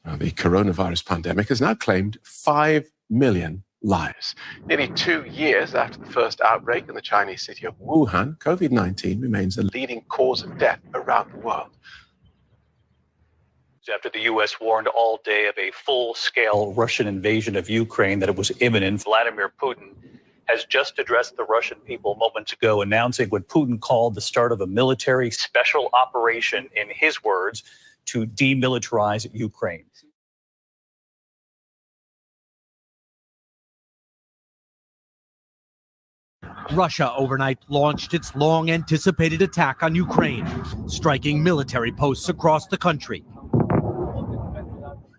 The coronavirus pandemic has now claimed 5 million lives. Nearly 2 years after the first outbreak in the Chinese city of Wuhan, COVID-19 remains the leading cause of death around the world. After the U.S. warned all day of a full-scale Russian invasion of Ukraine, that it was imminent, Vladimir Putin has just addressed the Russian people moments ago, announcing what Putin called the start of a military special operation, in his words, to demilitarize Ukraine. Russia overnight launched its long-anticipated attack on Ukraine, striking military posts across the country.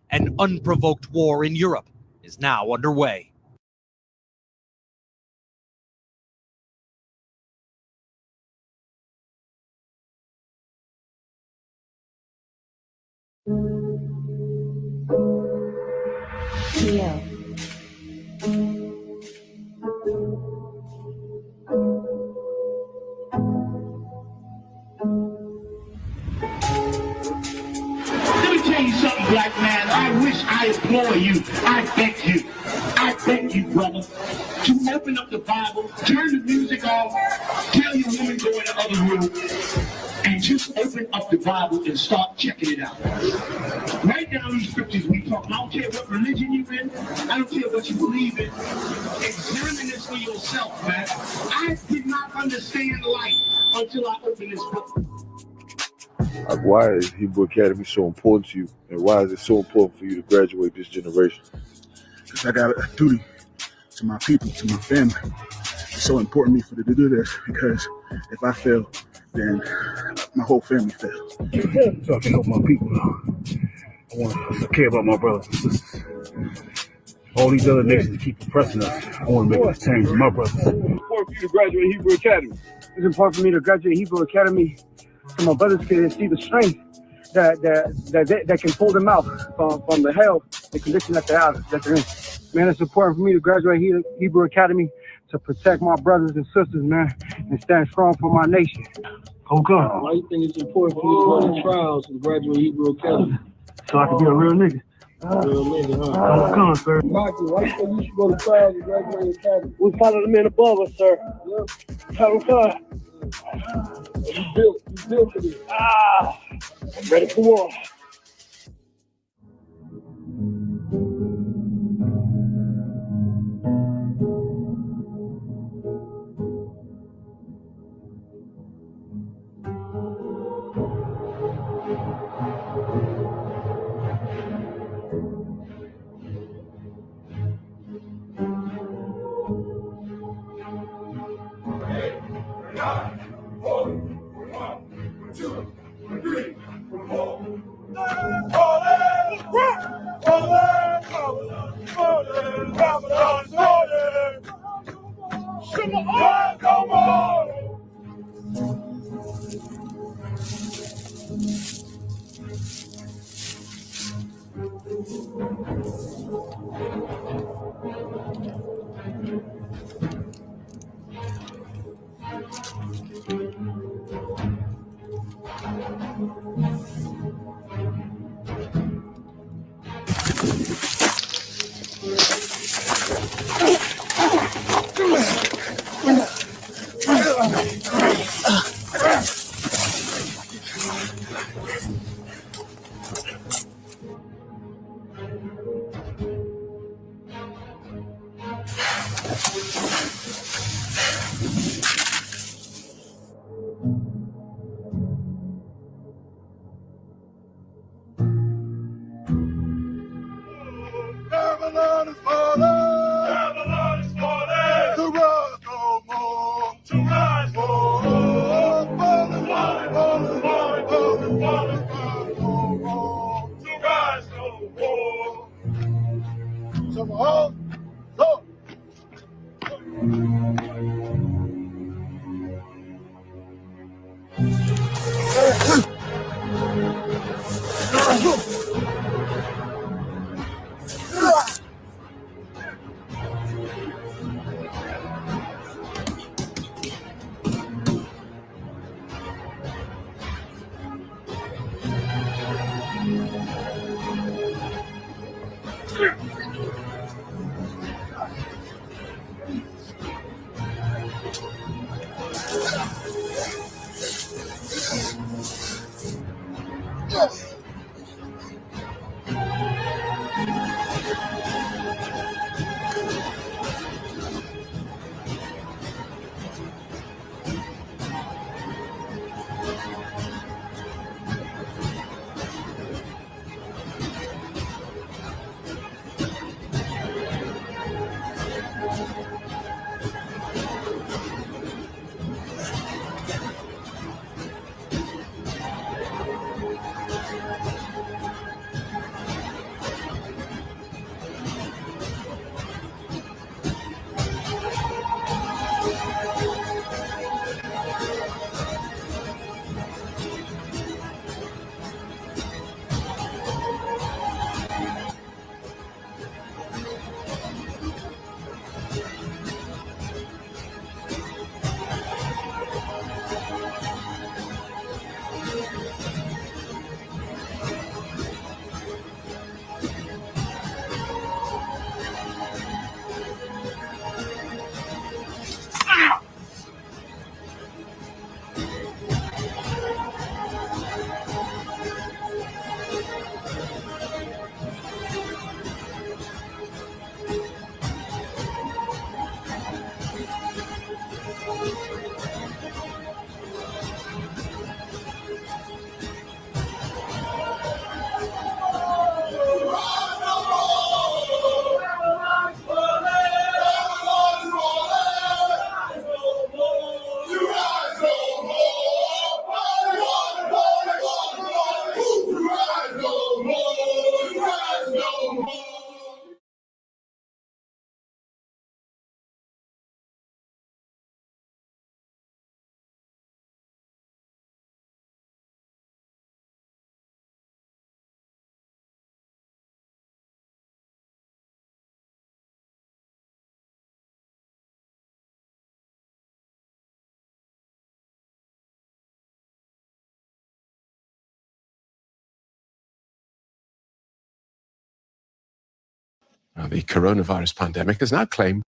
An unprovoked war in Europe is now underway. Yeah. Black man, I wish, I implore you, I beg you, brother, to open up the Bible, turn the music off, tell your woman go in the other room, and just open up the Bible and start checking it out. Write down these scriptures we talk. I don't care what religion you're in, I don't care what you believe in. Examine this for yourself, man. I did not understand life until I opened this book. Like, why is Hebrew Academy so important to you, and why is it so important for you to graduate this generation? Because I got a duty to my people, to my family. It's so important to me to do this, because if I fail, then my whole family fails. So I can help my people. I want to care about my brothers and sisters. All these other nations keep oppressing us. I want to make this change in my brothers. It's important for you to graduate Hebrew Academy. It's important for me to graduate Hebrew Academy so my brothers can see the strength that can pull them out from the hell, the condition that they're in. Man, it's important for me to graduate Hebrew Academy to protect my brothers and sisters, man, and stand strong for my nation. Oh, God. Why do you think it's important for you to go to trials and graduate Hebrew Academy? So I can be a real nigga. Real nigga, huh? Oh, God, sir. Michael, why do you think you should go to trials and graduate Academy? We follow the men above us, sir. Yeah. Oh, God. You built for this. I'm ready for war. Babylon is falling. Babylon is falling. To rise no more. To rise no more. Falling, falling, falling, falling, falling, falling, no more. To rise no more. Some all, Lord. The coronavirus pandemic has now claimed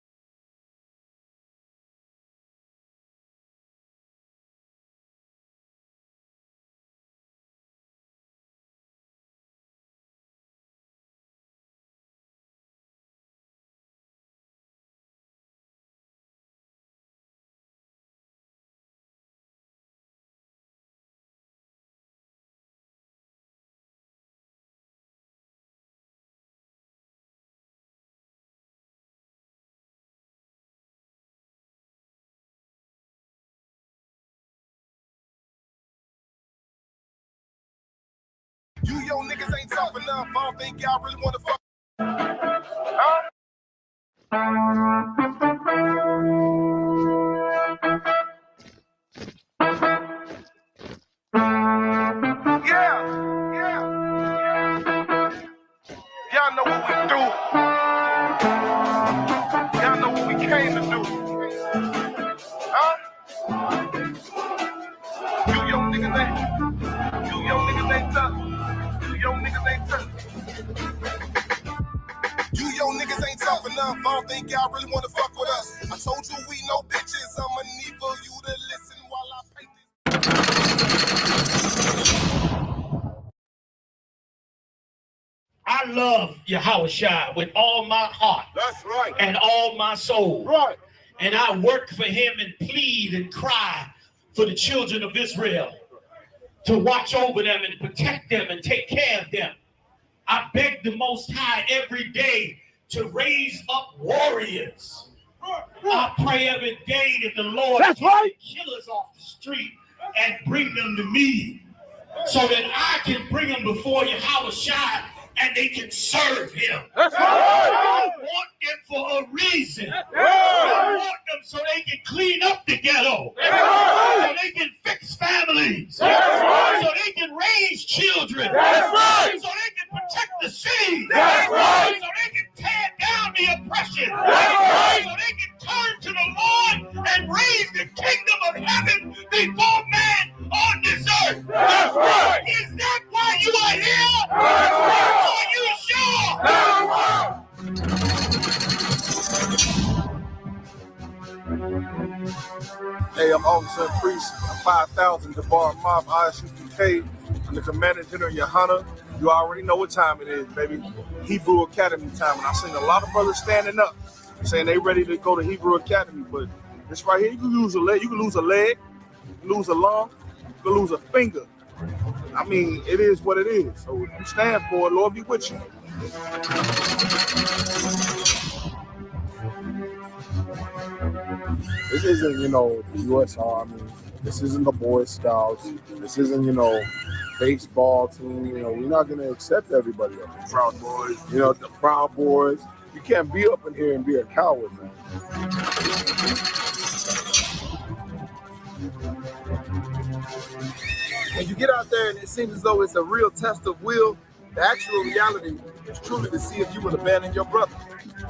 You yo niggas ain't tough enough. I don't think y'all really want to fuck. Yeah. Y'all know what we do. Y'all know what we came to do. You yo niggas ain't tough. You yo niggas ain't tough. You yo niggas ain't tough enough. I don't think y'all really want to fuck with us. I told you we no bitches. I'ma need for you to listen while I paint this. I love Yahushua with all my heart. That's right. And all my soul. Right. And I work for him and plead and cry for the children of Israel to watch over them and protect them and take care of them. I beg the Most High every day to raise up warriors. I pray every day that the Lord takes the killers off the street and bring them to me so that I can bring them before Yahushua and they can serve him. That's right. I want them for a reason. I want them so they can clean up the ghetto. So they can fix families. So they can raise children. So they can protect the city. So they can tear down the oppression. So they can turn to the Lord and raise the kingdom of heaven before man on this earth. That's right. Is that why you are here? That's right. Are you sure? That's right. Hey, I'm Officer and Priest, 5000 DeBar Mob, ISUPK. I'm the Commander General Yohana. You already know what time it is, baby. Hebrew Academy time. And I've seen a lot of brothers standing up, saying they ready to go to Hebrew Academy. But this right here, you can lose a leg, you can lose a leg, you can lose a lung, you can lose a finger. I mean, it is what it is. So you stand for it, Lord be with you. This isn't, the U.S. Army. This isn't the Boy Scouts. This isn't, baseball team. We're not going to accept everybody up here. Proud Boys. The Proud Boys. You can't be up in here and be a coward, man. When you get out there and it seems as though it's a real test of will, the actual reality is truly to see if you will abandon your brother.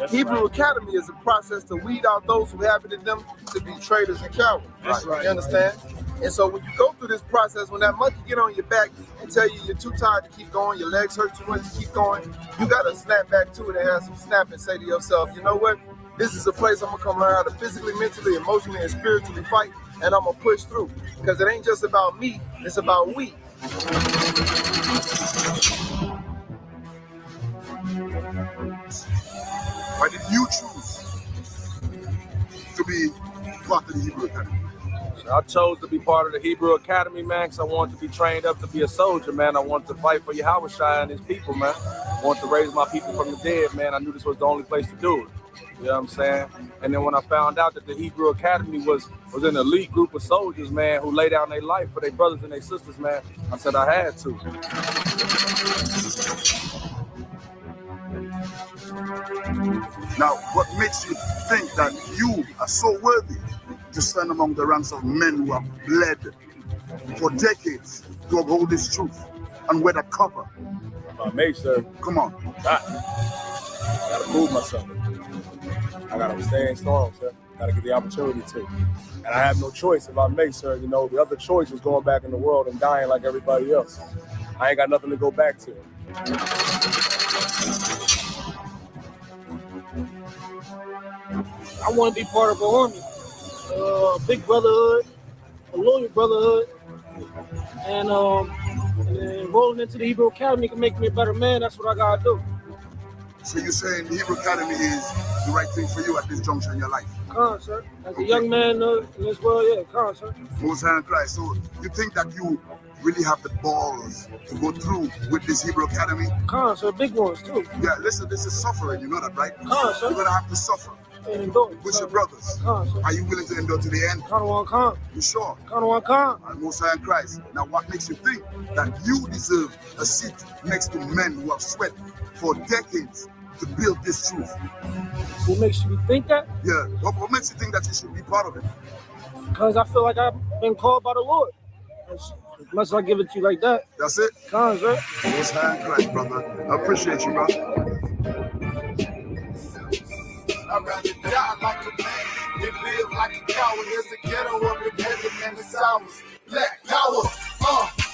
Hebrew Academy is a process to weed out those who have it in them to be traitors and cowards. That's right. You understand? And so when you go through this process, when that monkey get on your back and tell you you're too tired to keep going, your legs hurt too much to keep going, you got to snap back to it and have some snap and say to yourself, you know what? This is a place I'm going to come learn how to physically, mentally, emotionally, and spiritually fight, and I'm going to push through. Because it ain't just about me, it's about we. Why did you choose to be part of the Hebrew Academy? I chose to be part of the Hebrew Academy, man, because I wanted to be trained up to be a soldier, man. I wanted to fight for Yahushua and his people, man. I wanted to raise my people from the dead, man. I knew this was the only place to do it. You know what I'm saying? And then when I found out that the Hebrew Academy was an elite group of soldiers, man, who lay down their life for their brothers and their sisters, man, I said I had to. Now, what makes you think that you are so worthy to stand among the ranks of men who have bled for decades to uphold this truth and wear the cover? My mate, sir. Come on. I gotta prove myself. I gotta stand strong, sir. Gotta get the opportunity to. And I have no choice if I may, sir. The other choice is going back in the world and dying like everybody else. I ain't got nothing to go back to. I want to be part of an army, a big brotherhood, a loyal brotherhood, and enrolling into the Hebrew Academy can make me a better man. That's what I gotta do. So you're saying the Hebrew Academy is the right thing for you at this juncture in your life? Come, sir. As a young man in this world, yeah, come, sir. Most High in Christ. So you think that you really have the balls to go through with this Hebrew Academy? Come, sir. Big ones, too. Yeah, listen, this is suffering. You know that, right? Come, sir. You're going to have to suffer. And endure. With your brothers. Come, sir. Are you willing to endure to the end? Come. You sure? Come. And Most High in Christ. Now, what makes you think that you deserve a seat next to men who have sweat for decades to build this truth? What makes you think that? Yeah. What makes you think that you should be part of it? Because I feel like I've been called by the Lord. As much as I give it to you like that. That's it? Come, sir. Most High in Christ, brother. I appreciate you, brother. I'd rather die like a man than live like a coward. There's a ghetto up in heaven and it's ours. Black power,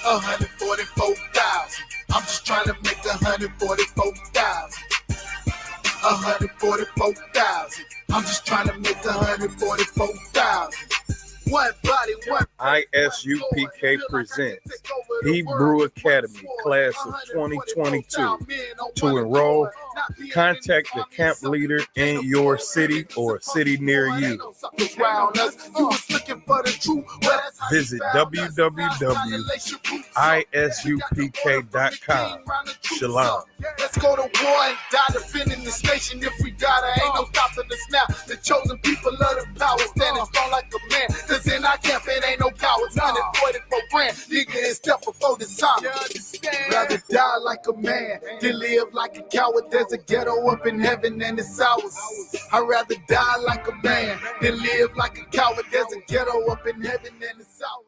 144,000. I'm just trying to make 144,000. 144,000. I'm just trying to make 144,000. One body, one. ISUPK presents Hebrew Academy Class of 2022. To enroll, contact the camp leader in your city or a city near you. Visit www.isupk.com. Shalom. Let's go to war and die defending this nation if we gotta. Ain't no stopping us now. The chosen people of the power, standing strong like a man. Cause in our camp it ain't no cowards. 144 grand, nigga, and step before the time. Rather die like a man than live like a coward. There's a ghetto up in heaven and it's ours. I'd rather die like a man than live like a coward. There's a ghetto up in heaven and it's ours.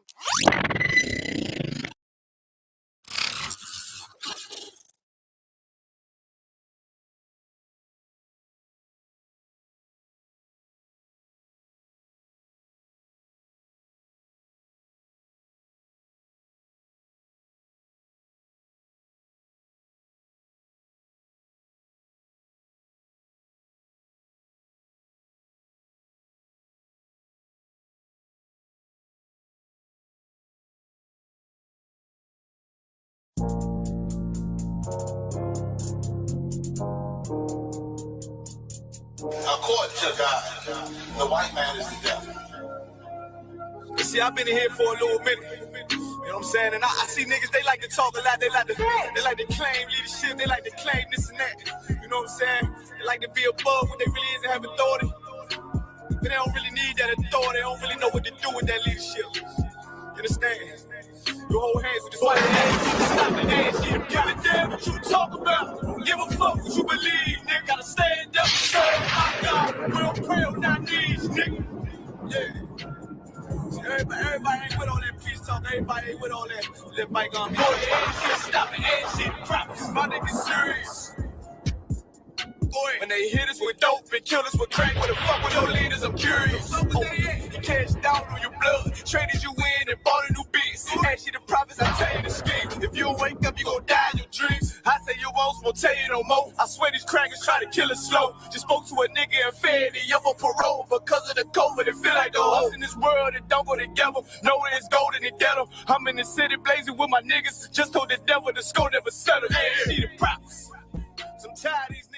court to God. The white man is the devil. You see, I've been in here for a little minute. You know what I'm saying? And I see niggas, they like to talk a lot. They like to claim leadership. They like to claim this and that. You know what I'm saying? They like to be above what they really is and have authority. But they don't really need that authority. They don't really know what to do with that leadership. You understand? You hold hands with this white man. Stop the ass shit. Give a damn what you talk about. Don't give a fuck what you believe, nigga. Gotta stand up and say, my God, we don't pray on our knees, nigga. Yeah. Everybody ain't with all that peace talk. Everybody ain't with all that bygone music. Hold your ass shit. Stop the ass shit. Promise. My niggas serious. When they hit us with dope and kill us with crack, where the fuck with no leaders, I'm curious. You cashed out on your blood, traded you in and bought a new beast. Ask you the prophets, I tell you the scheme. If you wake up, you gon' die in your dreams. I say you won't tell you no more. I swear these crackers try to kill us slow. Just spoke to a nigga and fed he up on parole because of the COVID. It feel like the hoes in this world that don't go together. Nowhere is gold in the ghetto. I'm in the city blazing with my niggas. Just told the devil the score never settled. Hey, see the prophets. I'm tired of these niggas.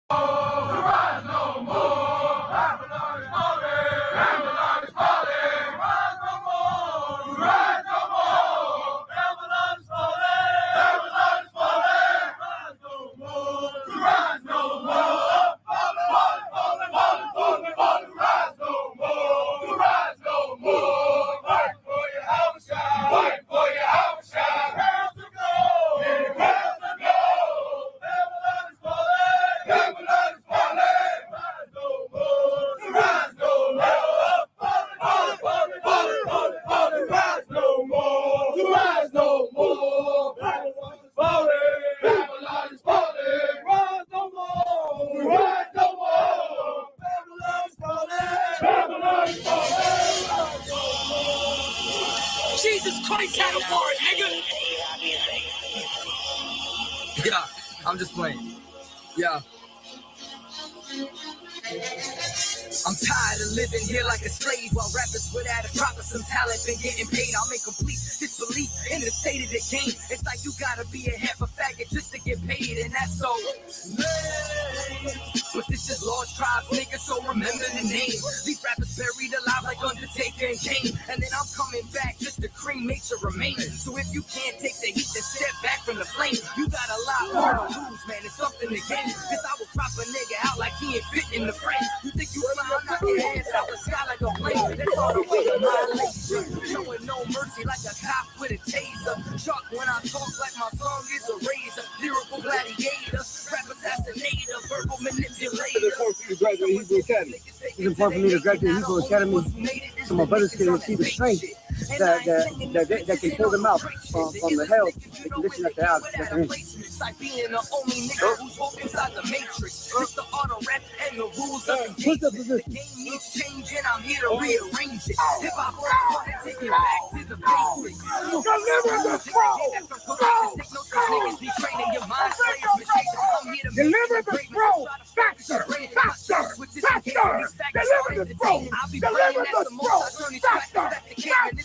Rise no more. Babylon is falling. Babylon is falling. Rise no more. Rise no more. Babylon is falling. Babylon is falling. Rise no more. Rise no more. Falling, falling, falling, falling, falling. Rise no more. Rise no more. Fight for your house, child. Fight for your house, child. Where's to go? Where's to go? Babylon is falling. Babylon is falling. Rise no more. Rise no more. Falling, falling, falling, falling, falling. Rise no more. Rise no more. Babylon is falling. Babylon is falling. Rise no more. Rise no more. Babylon is falling. Babylon is falling. Rise no more. Jesus Christ had a warrant, nigga. Yeah, I'm just playing. Yeah. I'm tired of living here like a slave while rappers without a drop of some talent been getting paid. I'll make complete disbelief in the state of the game. It's like you gotta be a half a faggot just to get paid, and that's so lame. But this is Lost Tribes, nigga, so remember the name. These rappers buried alive like Undertaker and Kane. And then I'm coming back just to cremate your remains. So if you can't take the heat, then step back from the flame. You got a lot more to lose, man, it's something to gain. Cause I will crop a nigga out like he ain't fit in the frame. You think you fly, I'm not your hands out the sky like a plane. That's all the way to my laser. Showing no mercy like a cop with a taser. Chuck when I talk like my song is a razor. Lyrical gladiator, rap assassinator, verbal manipulator. It's important for me to graduate Hebrew Academy so my brothers can see the strength that can pull them out from the hell, the condition that they're in. It's like being the only nigga who's woke inside the matrix. It's the auto rap and the rules of engagement. The game needs changing, I'm here to rearrange it. If I want to take it back to the basics. Deliver the scroll! Deliver the scroll! Faster! Faster! Faster! Deliver the scroll! Deliver the scroll! Faster! Faster!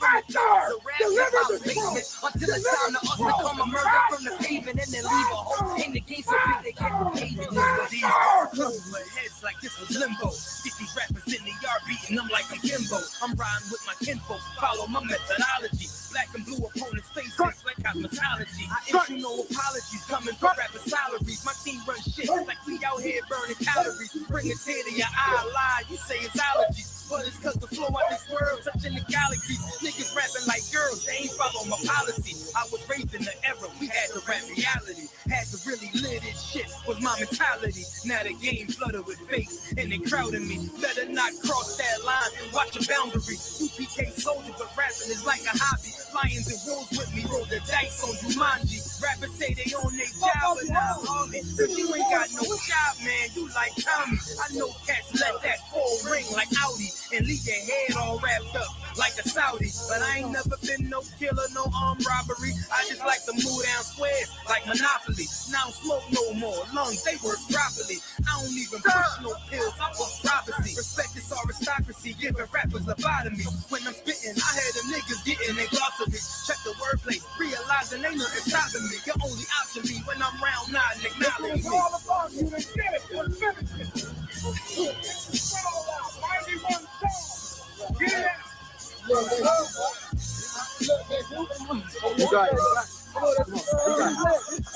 Faster! Deliver the scroll! Until it's time to us to come a murder from the pavement and then leave a hole in the game so big they can't repay it. These over heads like this was limbo. Get these rappers in the yard beating them like a gimbo. I'm riding with my kinfolk, follow my methodology. Black and blue opponents faces like cosmetology. I issue no apologies coming for rapper salaries. My team runs shit like we out here burning calories. Bring a tear to your eye, lie, you say it's allergies. But it's cause the flow out this world touching the galaxy. Niggas rapping like girls, they ain't follow my policy. I was raised in the era, we had to rap reality. Had to really live this shit was my mentality. Now the game flooded with fakes and they crowding me. Better not cross that line, watch your boundary. UPK soldier, but rapping is like a hobby. Lions and wolves with me, roll the dice on Jumanji. Rappers say they own their job, but not homie. If you ain't got no job, man, you like Tommy. I know cats let that full ring like Audi and leave your head all wrapped up like a Saudi. But I ain't never been no killer, no armed robbery. I just like to move down squares like Monopoly. Now I don't smoke no more, lungs, they work properly. I don't even push no pills, I push prophecy. Respect this aristocracy, giving rappers lobotomy. When I'm spitting, I hear them niggas getting their glossary. Check the wordplay, realizing ain't nothing stopping me. Your only option be when I'm round 9, acknowledge me. You got it.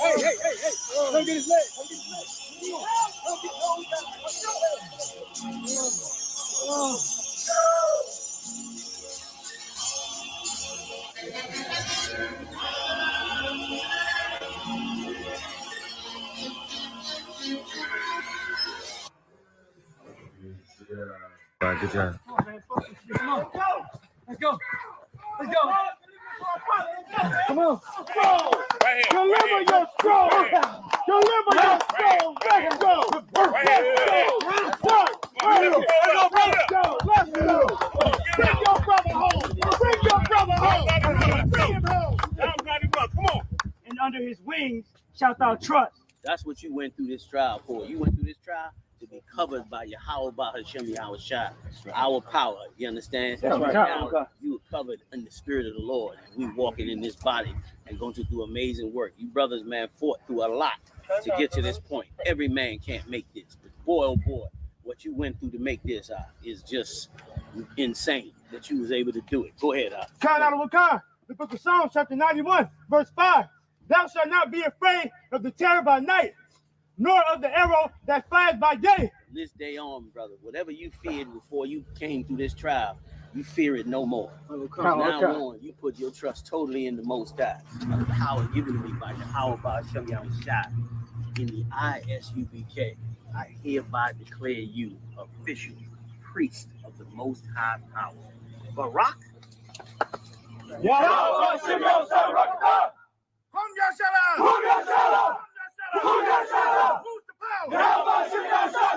Hey, hey, hey, hey. Come get his leg. All right, good job. Come on, man. Fuck this shit. Come on. Let's go. Let's go. Come on. Right here. Deliver your soul. Deliver your soul. Let's go. Let's go. Let's go. Bring your brother home. Bring your brother home. Bring him home. Come on. And under his wings, shout out trust. That's what you went through this trial for. You went through this trial to be covered by Yahweh Hashem Yahweh Shai, our power. You understand? That's right. Now, you were covered in the spirit of the Lord. And we walking in this body and going to do amazing work. You brothers, man, fought through a lot to get to this point. Every man can't make this. But boy, oh boy, what you went through to make this is just insane that you was able to do it. Go ahead. Count out of Wakar, the book of Psalms, chapter 91, verse 5. Thou shalt not be afraid of the terror by night, nor of the arrow that flies by day. This day on, brother, whatever you feared before you came through this trial, you fear it no more. From now on, you put your trust totally in the Most High. The power given to me by Yahweh Hashem Yahweh Shai in the ISUBK. I hereby declare you official priest of the Most High power. Barak. Yahweh Hashem Yahweh Shai. Who's the power? Yahweh Hashem Yahweh Shai.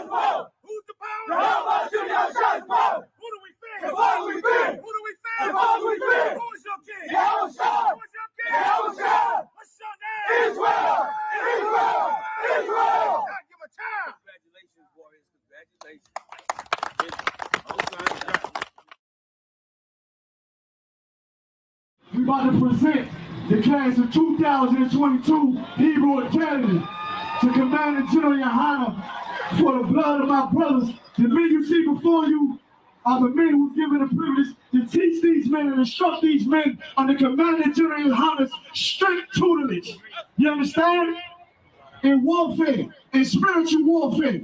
Who's the power? Yahweh Hashem Yahweh Shai. Who do we fear? Who do we fear? Who do we fear? Who is your king? Yahweh Shai. Who is your king? Yahweh Shai. What's your name? Israel. Israel. Israel. Give him a time. Congratulations, warriors. Congratulations. We about to present the class of 2022 Hebrew Academy to Commander General Yohana for the blood of my brothers. The men you see before you are the men who's given the privilege to teach these men and instruct these men under Commander General Yohana's strict tutelage. You understand? In warfare, in spiritual warfare.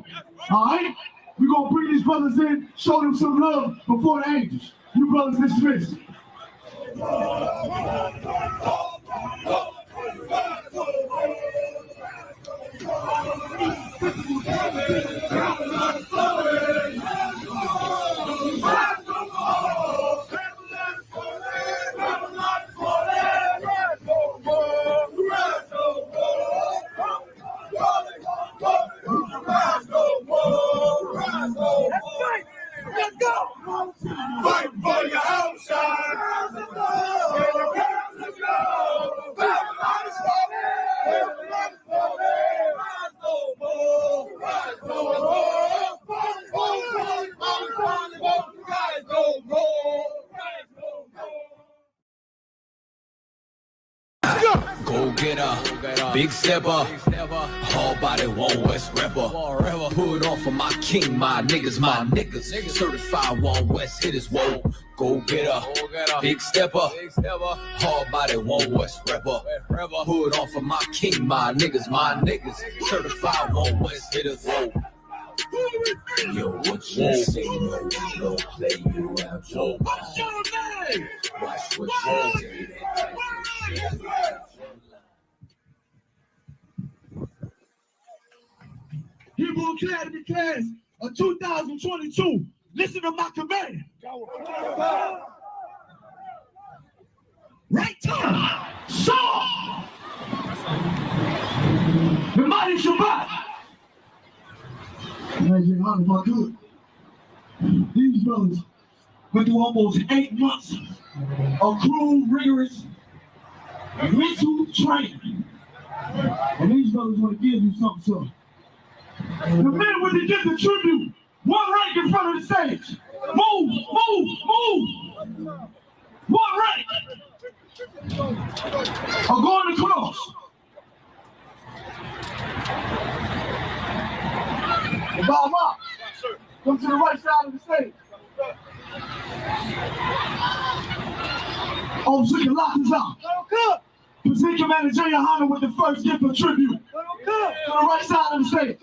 All right? We're going to bring these brothers in, show them some love before the angels. You brothers dismissed. Let's go! Fight for your outside! Go getter, big stepper, all body one West rapper. Put on for my king, my niggas, certified one West hitters. Whoa, go getter, big stepper, all body one West rapper. Put on for my king, my niggas, certified one West hitters. Whoa. Yo, what you say? No, we don't play you out. Yo, what's your name? Watch what you say. Hebrew Academy class of 2022. Listen to my command. Right time. Saw. The mighty Shabbat. If I could. These brothers went through almost 8 months of cruel, rigorous mental training. And these brothers want to give you something, sir. The men with to get the tribute, one rank in front of the stage. Move, move, move. One rank. Or go on the cross. Bow them up. Come to the right side of the stage. Oh, so you lock us out. Present Commander Junior Hunter with the first gift of tribute. To the right side of the stage.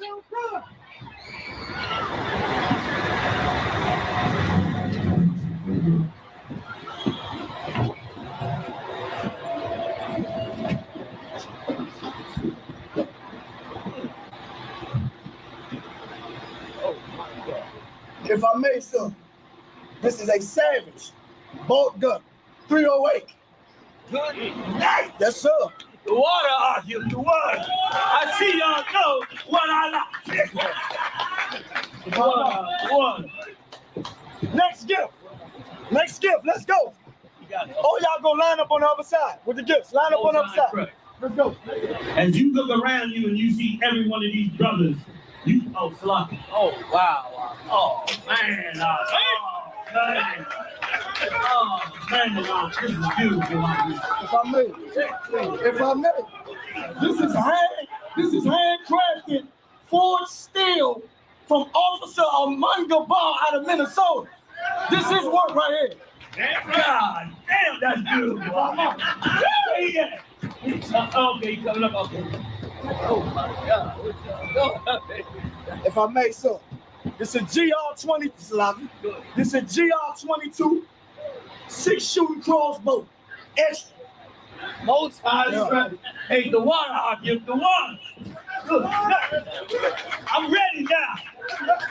If I may, sir, this is a Savage bolt gun, 308. Good night. Yes, sir. The water argument, the water. I see y'all know what I like. Water. Next gift. Next gift. Let's go. Oh, y'all go line up on the other side with the gifts. Line up on the other side. Let's go. As you look around you and you see every one of these brothers, you sloppy. Oh wow. Oh man. Man. Oh man, this is beautiful. If I may, this is handcrafted forged steel from Officer Amanga Ball out of Minnesota. This is work right here. God damn, that's beautiful. Yeah. Okay, coming up. Okay. Oh my God. If I may, sir, this is GR-20, this is GR-22, 6-shooting crossbow, extra. Most high. Hey, the water, Archie, the water. Look, I'm ready now.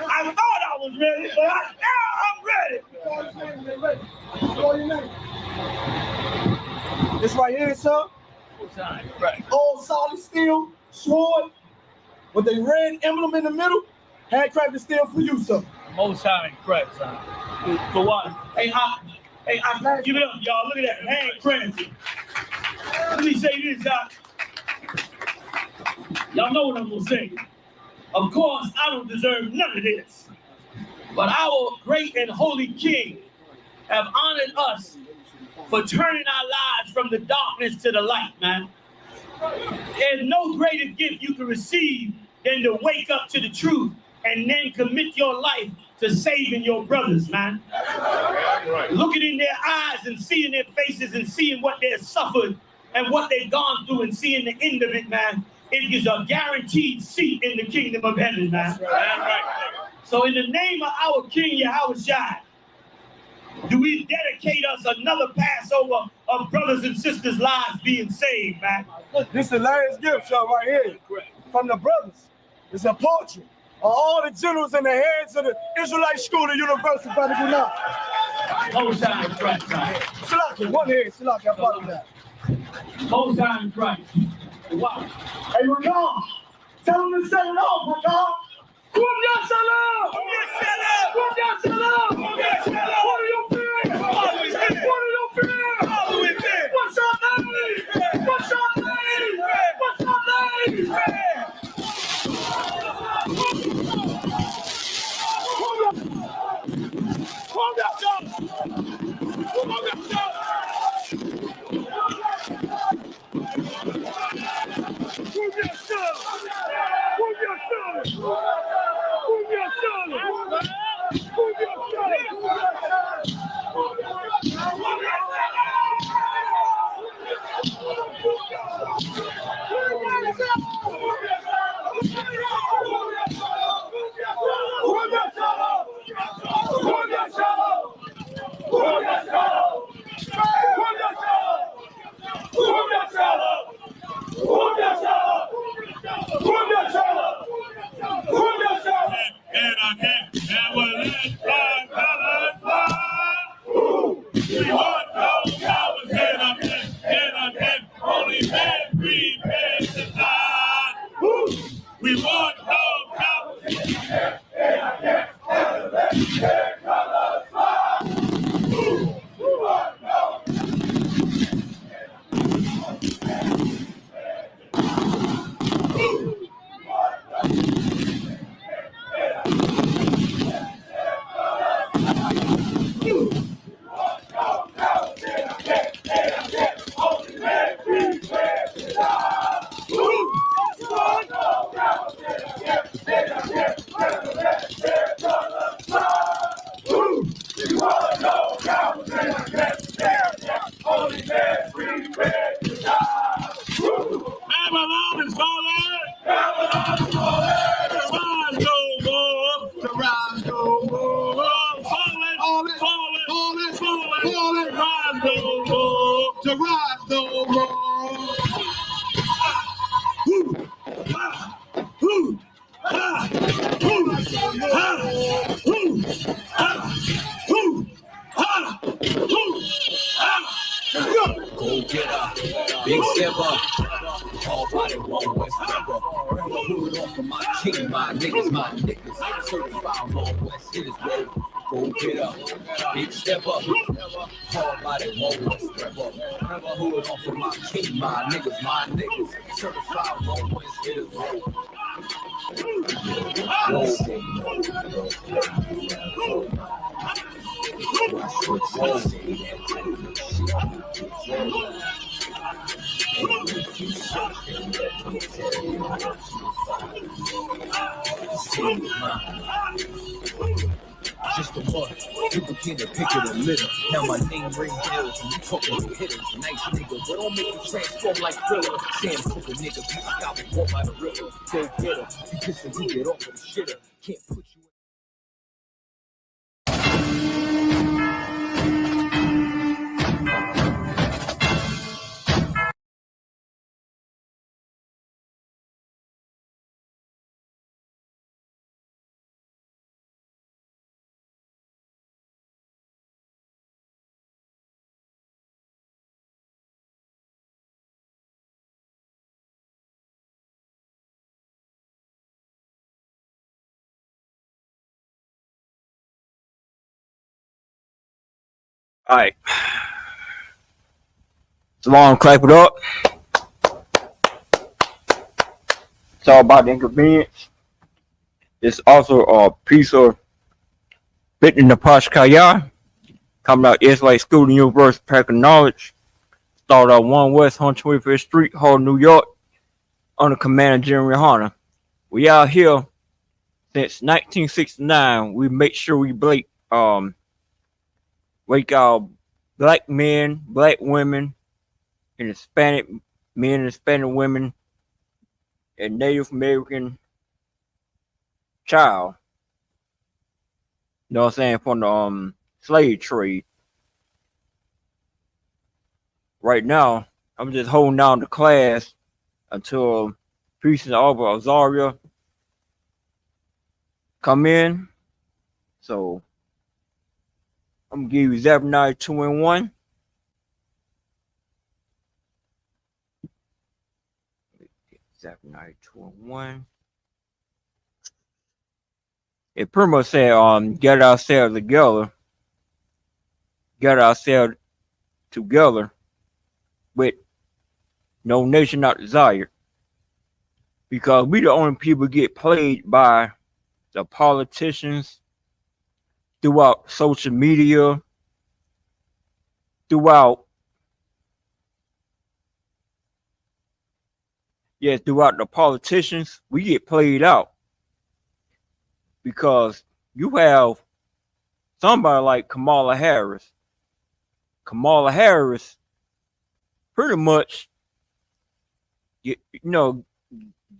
I thought I was ready, but now I'm ready. This right here, sir. Right. All solid steel, sword, with a red emblem in the middle. Handcrafted steel for you, sir. Most high in Christ, son. For what? Hey, I give it up, y'all. Look at that, handcrafted. Let me say this, y'all know what I'm gonna say. Of course, I don't deserve none of this. But our great and holy King have honored us for turning our lives from the darkness to the light, man. There's no greater gift you can receive than to wake up to the truth and then commit your life to saving your brothers, man. Looking in their eyes and seeing their faces and seeing what they've suffered and what they've gone through and seeing the end of it, man, it is a guaranteed seat in the kingdom of heaven, man. So in the name of our King Yahushua, do we dedicate us another Passover of brothers and sisters' lives being saved, man? This is the last gift, y'all, right here. From the brothers. It's a portrait of all the generals and the heads of the Israelite school, the University of Brotherhood Class. Most high in Christ, Salaki, one head, Salaki, I follow that. Most high in Christ. Wow. Hey, Rakam, tell them to set it off, Rakam. Kum ya salam! Kum ya salam! What do you feel? What do you feel? What's your name? What's your name? What's your name? Big step up. All body one West rapper. Pull it off for my king, my niggas. Certified one West hitters, roll. Go get up. Big step up. All body one West rapper. Pull it off for my king, my niggas. Certified one West hitters, roll. Just a month, you begin to pick it a little. Now my name ring bells and you talking to hitters. Nice nigga, but don't make you transform like Thriller. Sam took a nigga, beat I got with one by the river. Go get her, you just a get off of the shitter. Can't put you All right. Salon, clap it up. It's all about the inconvenience. It's also a piece of Bitten the Pashkaya. Coming out Eastlake School and University Pack of Knowledge. Started out 1 West 125th Street, Hall, New York, under Commander General Hunter. We out here since 1969. We make sure we wake our black men, black women, and Hispanic men and Hispanic women, and Native American child. You know what I'm saying? From the slave trade. Right now, I'm just holding down the class until Priest and Albert Azaria come in. So I'm gonna give you Zephaniah 2-1. Zephaniah 2-1. It pretty much said, get ourselves together. Get ourselves together with no nation not desired. Because we the only people get played by the politicians throughout social media, throughout the politicians, we get played out. Because you have somebody like Kamala Harris. Kamala Harris pretty much,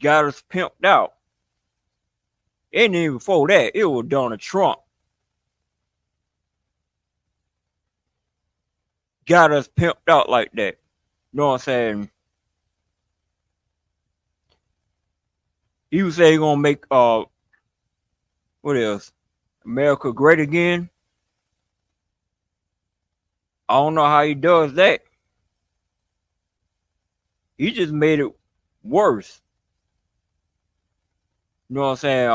got us pimped out. And even before that, it was Donald Trump. Got us pimped out like that. You know what I'm saying? He was saying he's gonna make what else? America great again. I don't know how he does that. He just made it worse. You know what I'm saying?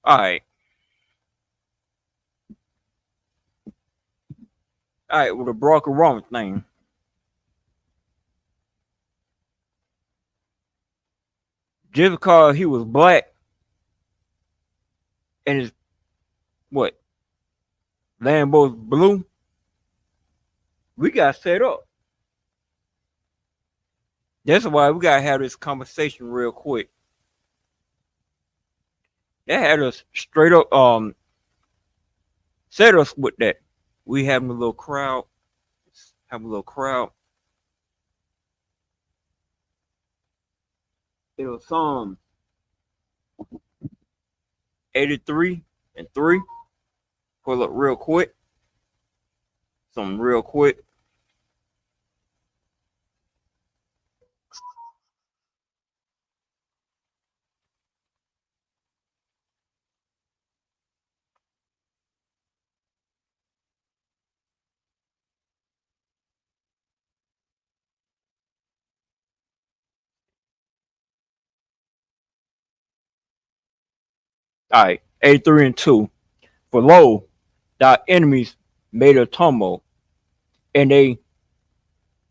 All right. All right, with the Barack Obama thing. Just because he was black and his Lambo's blue, we got set up. That's why we gotta have this conversation real quick. They had us straight up set us with that. We having a little crowd. Have a little crowd. It was 83 and 3. Pull up real quick. Something real quick. All right, 83-2. For lo, thy enemies made a tumult, and they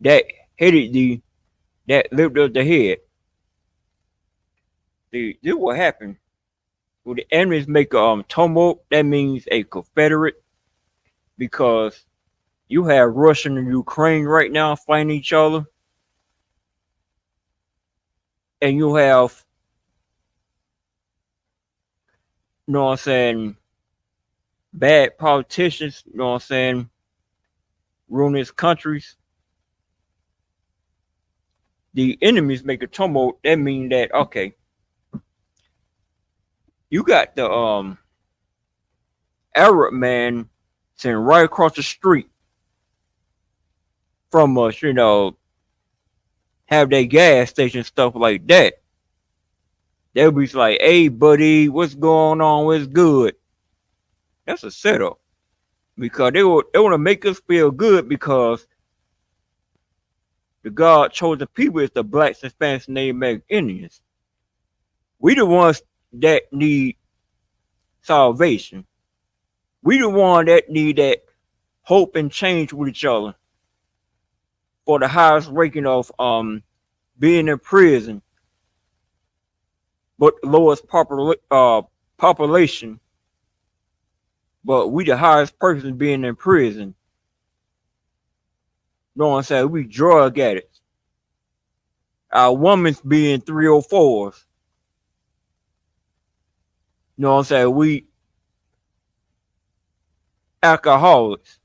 that hated thee, that lifted up the head. See, this what happened. When the enemies make a tumult, that means a Confederate, because you have Russia and Ukraine right now fighting each other, and you have, you know what I'm saying, bad politicians, you know what I'm saying, ruining countries. The enemies make a tumult. That means that, okay, you got the Arab man sitting right across the street from us, you know, have their gas station, stuff like that. They'll be like, hey buddy, what's going on? What's good? That's a setup. Because they want to make us feel good, because the God chosen people is the blacks, Hispanics, and Native American Indians. We the ones that need salvation. We the one that need that hope and change with each other. For the highest ranking of being in prison, but the lowest population, but we the highest person being in prison. You know what I'm saying? We drug addicts. Our women's being 304s. You know what I'm saying? We alcoholics.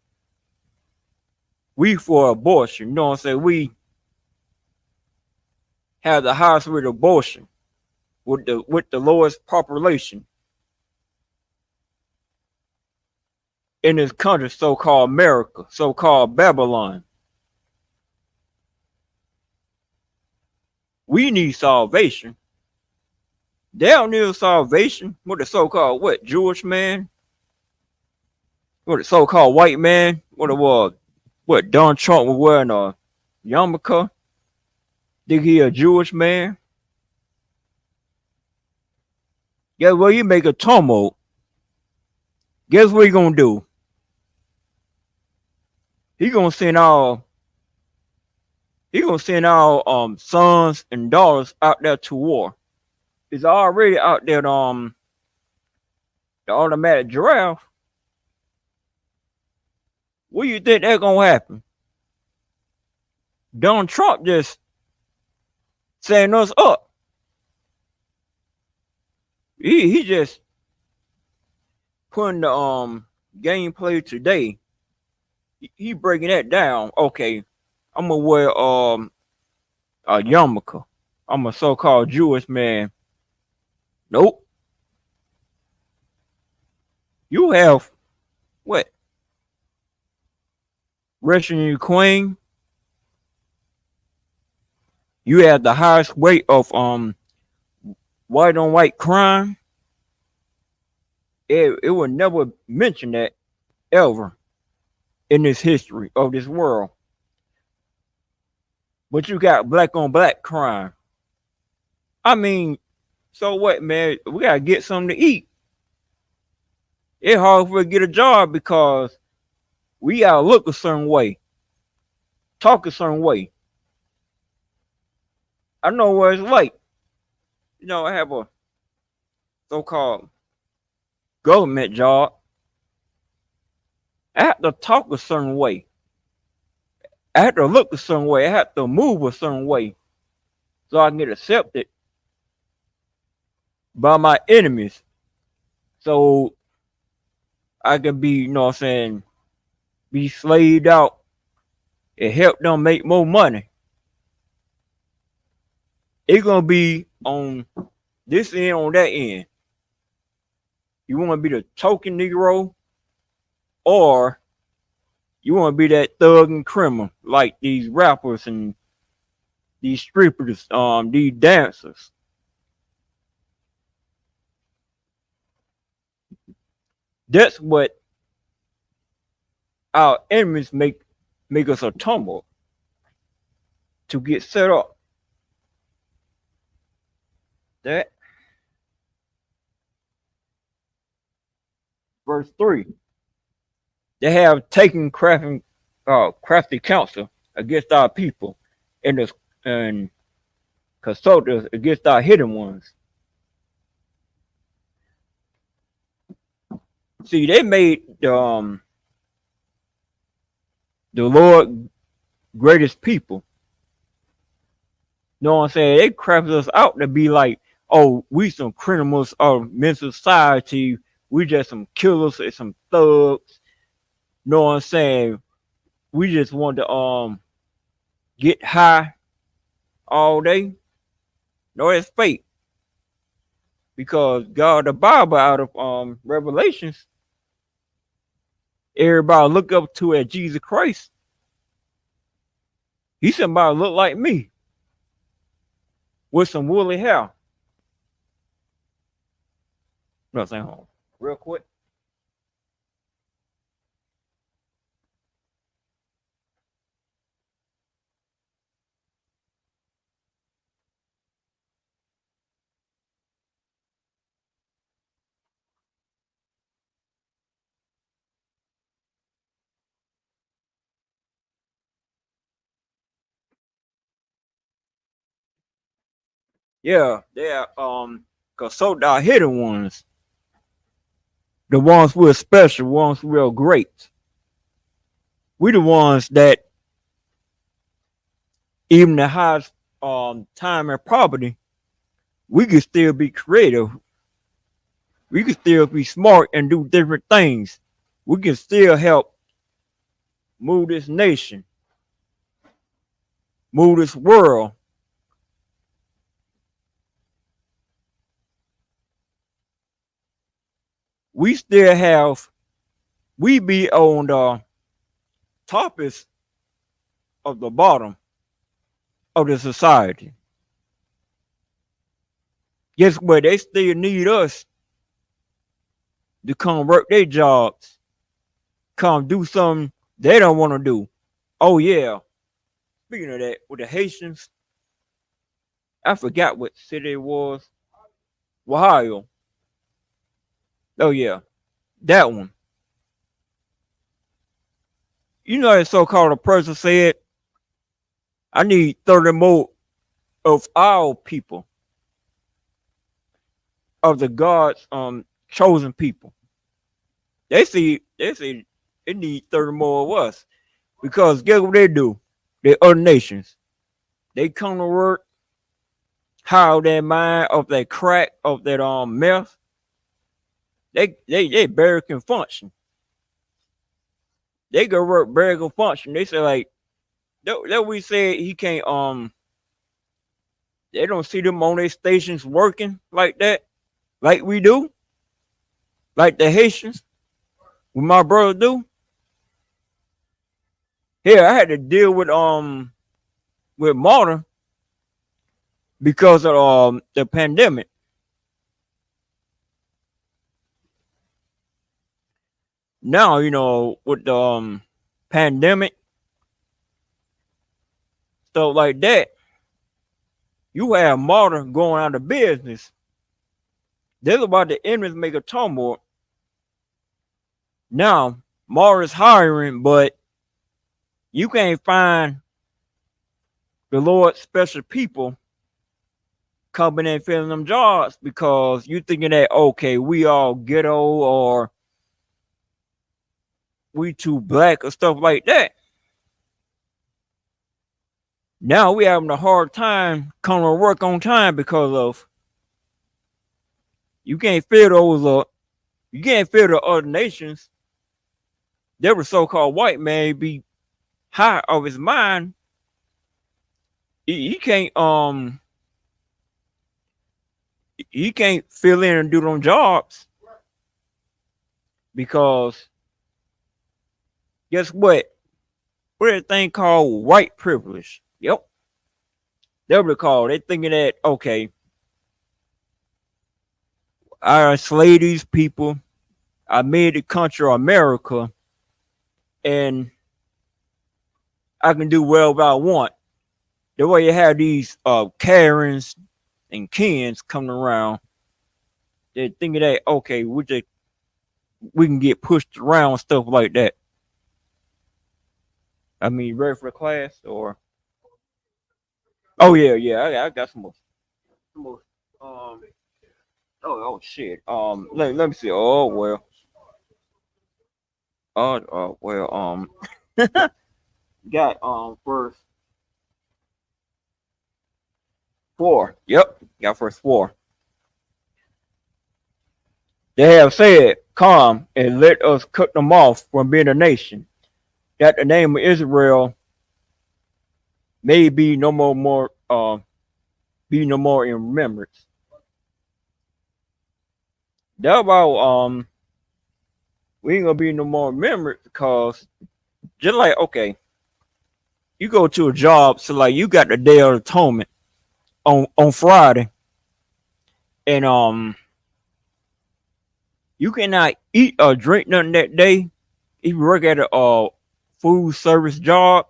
We for abortion. You know what I'm saying? We have the highest rate of abortion with the lowest population in this country, so-called America, so-called Babylon. We need salvation. They don't need salvation. What the so-called Jewish man? What the so-called white man? What it was? What Donald Trump was wearing a yarmulke? Think he a Jewish man? Guess what? You make a tumult. Guess what he gonna do? He gonna send all sons and daughters out there to war. It's already out there the automatic draft. What do you think that's gonna happen? Donald Trump just setting us up. He just putting the gameplay today. He breaking that down. Okay, I'm gonna wear a yarmulke. I'm a so-called Jewish man. Nope. You have what? Russia and Ukraine. You have the highest rate of white on white crime. It would never mention that ever in this history of this world. But you got black on black crime. I mean, so what, man? We gotta get something to eat. It's hard for us to get a job because we gotta look a certain way, talk a certain way. I know what it's like. You know, I have a so-called government job. I have to talk a certain way. I have to look a certain way. I have to move a certain way so I can get accepted by my enemies. So I can be, you know what I'm saying, be slaved out and help them make more money. It's gonna be on this end, on that end. You want to be the token Negro, or you want to be that thug and criminal like these rappers and these strippers, these dancers. That's what our enemies make us a tumble to get set up. That verse 3. They have taken crafty counsel against our people and consulted against our hidden ones. See, they made the Lord greatest people. You know what I'm saying? They crafted us out to be like, oh, we some criminals of mental society. We just some killers and some thugs. You know what I'm saying? We just want to get high all day. No, it's fake. Because God, the Bible out of Revelations, everybody look up to at Jesus Christ. He somebody look like me with some woolly hair. No, saying home real quick. Yeah, they're consult our hidden ones, the ones we're special, ones we're great. We the ones that even the highest time and property, we can still be creative. We can still be smart and do different things. We can still help move this nation, move this world. We still have, we be on the toppest of the bottom of the society. Guess what? They still need us to come work their jobs, come do something they don't want to do. Oh yeah. Speaking of that, with the Haitians, I forgot what city it was. Ohio. Oh yeah, that one. You know that so-called a person said, I need 30 more of our people, of the God's chosen people. They say they need 30 more of us. Because guess what they do? They other nations. They come to work, hire their mind of that crack, of that meth. They barely can function. They go work barely can function. They say like that we said he can't they don't see them on their stations working like that, like we do, like the Haitians, what my brother do. Here I had to deal with Marta because of the pandemic. Now, you know, with the pandemic, stuff like that, you have Marta going out of business. There's about the enemies make a turmoil. Now, Marta's hiring, but you can't find the Lord's special people coming in filling them jobs because you thinking that, okay, we all ghetto or we too black or stuff like that. Now we having a hard time coming to work on time because of you can't fill those you can't fill the other nations. There was so-called white man be high of his mind. He can't he can't fill in and do them jobs because guess what? What is that thing called white privilege? Yep. They'll recall. They thinking that, okay, I enslaved these people. I made the country America and I can do whatever I want. The way you have these Karens and Kens coming around, they're thinking that, okay, we we can get pushed around, stuff like that. I mean, ready for the class or? Oh yeah. I got some more. Um. Oh shit. Let me see. Oh well. Well. Got first 4. Yep. Got first 4. They have said, "Come and let us cut them off from being a nation, that the name of Israel may be no more be no more in remembrance." That about we ain't gonna be no more in remembrance because just like okay, you go to a job, so like you got the Day of Atonement on Friday, and you cannot eat or drink nothing that day. If you work at a food service job,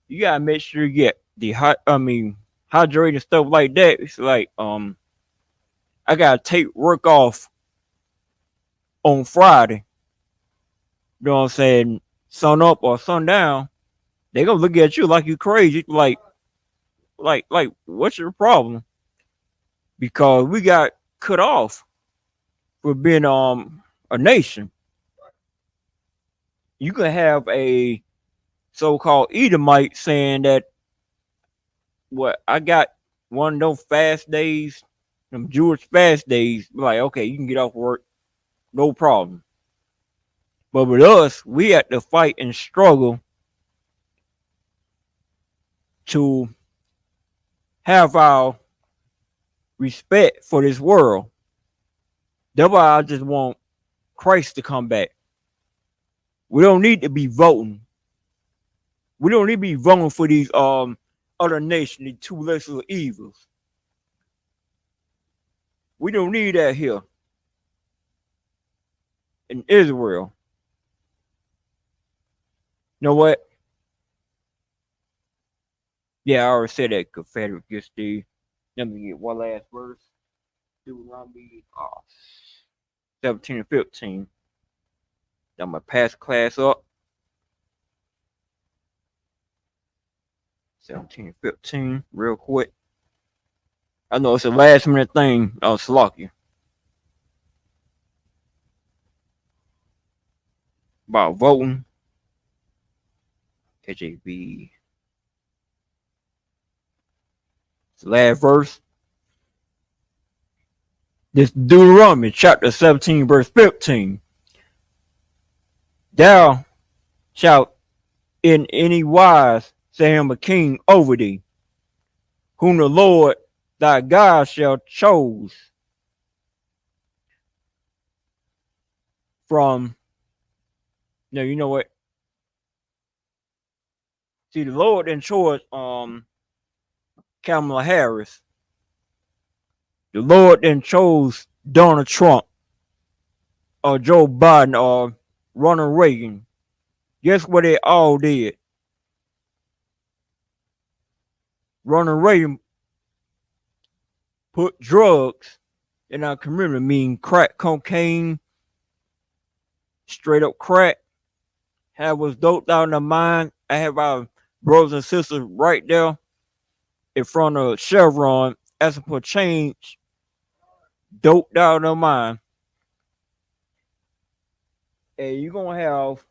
you gotta make sure you get the hydrated and stuff like that. It's like I gotta take work off on Friday. You know what I'm saying? Sun up or sundown, they gonna look at you like you crazy. Like what's your problem? Because we got cut off for being a nation. You can have a so-called Edomite saying that what I got one of those fast days, them Jewish fast days, like okay, you can get off work, no problem. But with us, we had to fight and struggle to have our respect for this world. That's why I just want Christ to come back. We don't need to be voting. We don't need to be voting for these other nations, the 2 lesser evils. We don't need that here in Israel. You know what? Yeah, I already said that Confederate gets the. Let me get one last verse. Deuteronomy 17 and 15. I'm gonna pass class up. 17 and 15, real quick. I know it's a last minute thing. Slocky. About voting. KJV. Last verse. This Deuteronomy chapter 17, verse 15. Thou shalt in any wise set him a king over thee, whom the Lord thy God shall choose from. Now you know what? See, the Lord then chose Kamala Harris. The Lord then chose Donald Trump or Joe Biden or Ronald Reagan. Guess what they all did? Ronald Reagan put drugs in our community, meaning crack cocaine, straight up crack, have us doped out in the mind. I have our brothers and sisters right there in front of Chevron asking for change, doped out in their mind. And you're going to have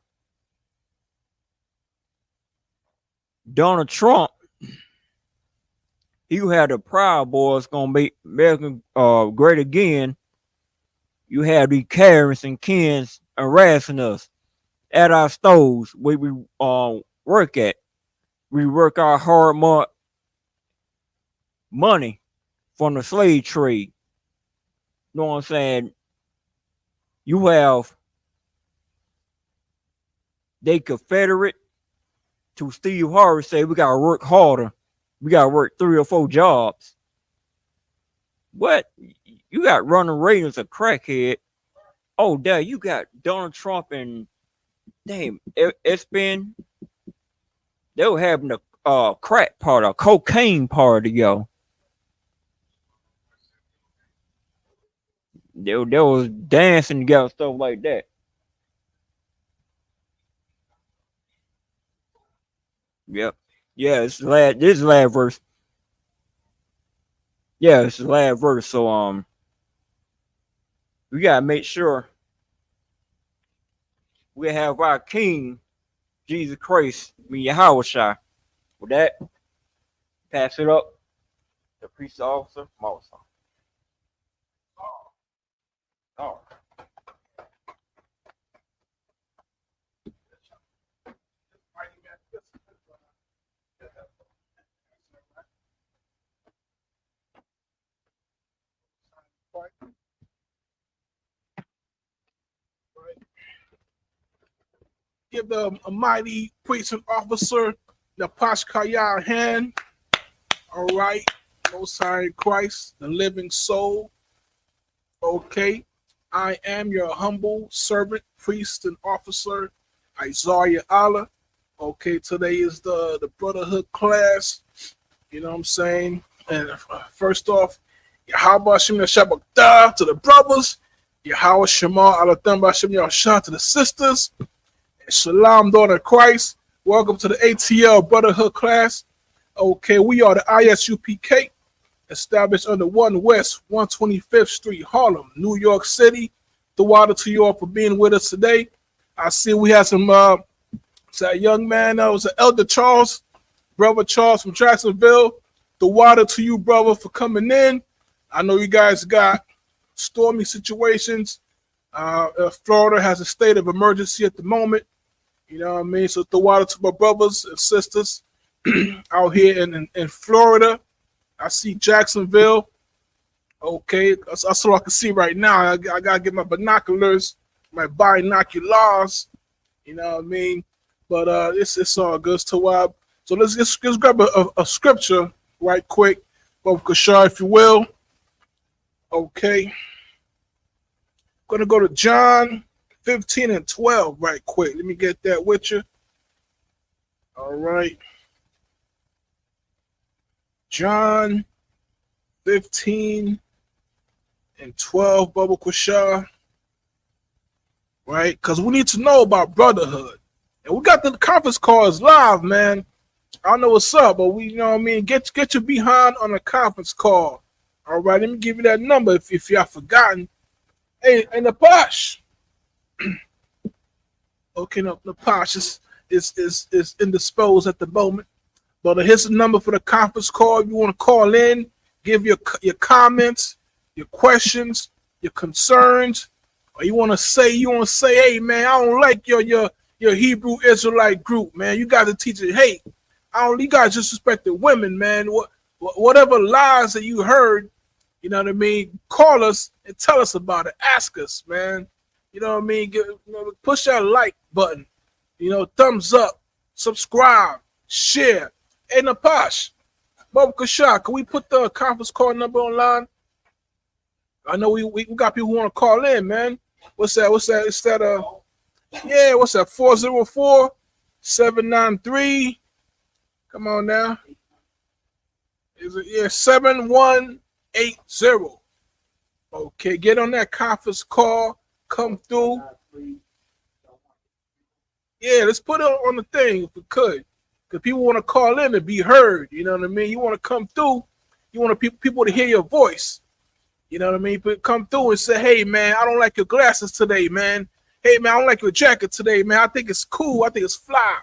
Donald Trump. You had the Proud Boys going to make America great again. You have these Karens and Kens harassing us at our stores where we work at. We work our hard money from the slave trade. You know what I'm saying? You have they Confederate to Steve Harvey say we gotta work harder. We gotta work 3 or 4 jobs. What? You got Ronald Reagan as a crackhead. Oh, there you got Donald Trump and damn Espen. They were having a crack party, a cocaine party, yo. They was dancing together, stuff like that. Yep. Yeah, it's the last. This is the last verse. Yeah, it's the last verse. So we gotta make sure we have our King Jesus Christ, Yahweh. With that, pass it up. The priest officer, Mawson. Oh. Give the a mighty priest and officer the Pashkaya hand. All right. Most High Christ, the living soul. Okay. I am your humble servant, priest, and officer, Isaiah Allah. Okay, today is the Brotherhood class. You know what I'm saying? And first off, Yahweh Shem Shabbat to the brothers, Yahweh Shema Alatham Bashem Yahshah to the sisters, and Shalom, daughter of Christ. Welcome to the ATL Brotherhood class. Okay, we are the ISUPK, established under 1 West 125th Street, Harlem, New York City. The water to you all for being with us today. I see we have some that young man that was Elder Charles, brother Charles from Jacksonville. The water to you, brother, for coming in. I know you guys got stormy situations. Florida has a state of emergency at the moment. You know what I mean? So the water to my brothers and sisters out here in Florida. I see Jacksonville. Okay, that's all I can see right now. I gotta get my binoculars, my binoculars. You know what I mean? But it's all good. So let's grab a scripture right quick, Bob Kashar, if you will. Okay, gonna go to John 15 and 12 right quick. Let me get that with you. All right, John 15 and 12, Bubba Quashah, right? Because we need to know about brotherhood. And we got the conference calls live, man. I don't know what's up, but we, you know what I mean? Get your behind on a conference call. All right, let me give you that number if y'all forgotten. Hey, and the Posh. Okay, no, the Posh is indisposed at the moment. But here's the number for the conference call. If you want to call in, give your comments, your questions, your concerns, or you want to say, hey man, I don't like your Hebrew Israelite group, man. You got to teach it. Hey, you guys disrespected women, man. Whatever lies that you heard, you know what I mean. Call us and tell us about it. Ask us, man. You know what I mean. Push that like button. You know, thumbs up, subscribe, share. Hey, Napash, Bob Kashah, can we put the conference call number online? I know we got people who want to call in, man. What's that? What's that? What's that? 404-793. Come on now. Is it 7180? Okay, get on that conference call. Come through. Yeah, let's put it on the thing if we could. Because people want to call in and be heard. You know what I mean? You want to come through. You want people to hear your voice. You know what I mean? But come through and say, hey, man, I don't like your glasses today, man. Hey, man, I don't like your jacket today, man. I think it's cool. I think it's fly.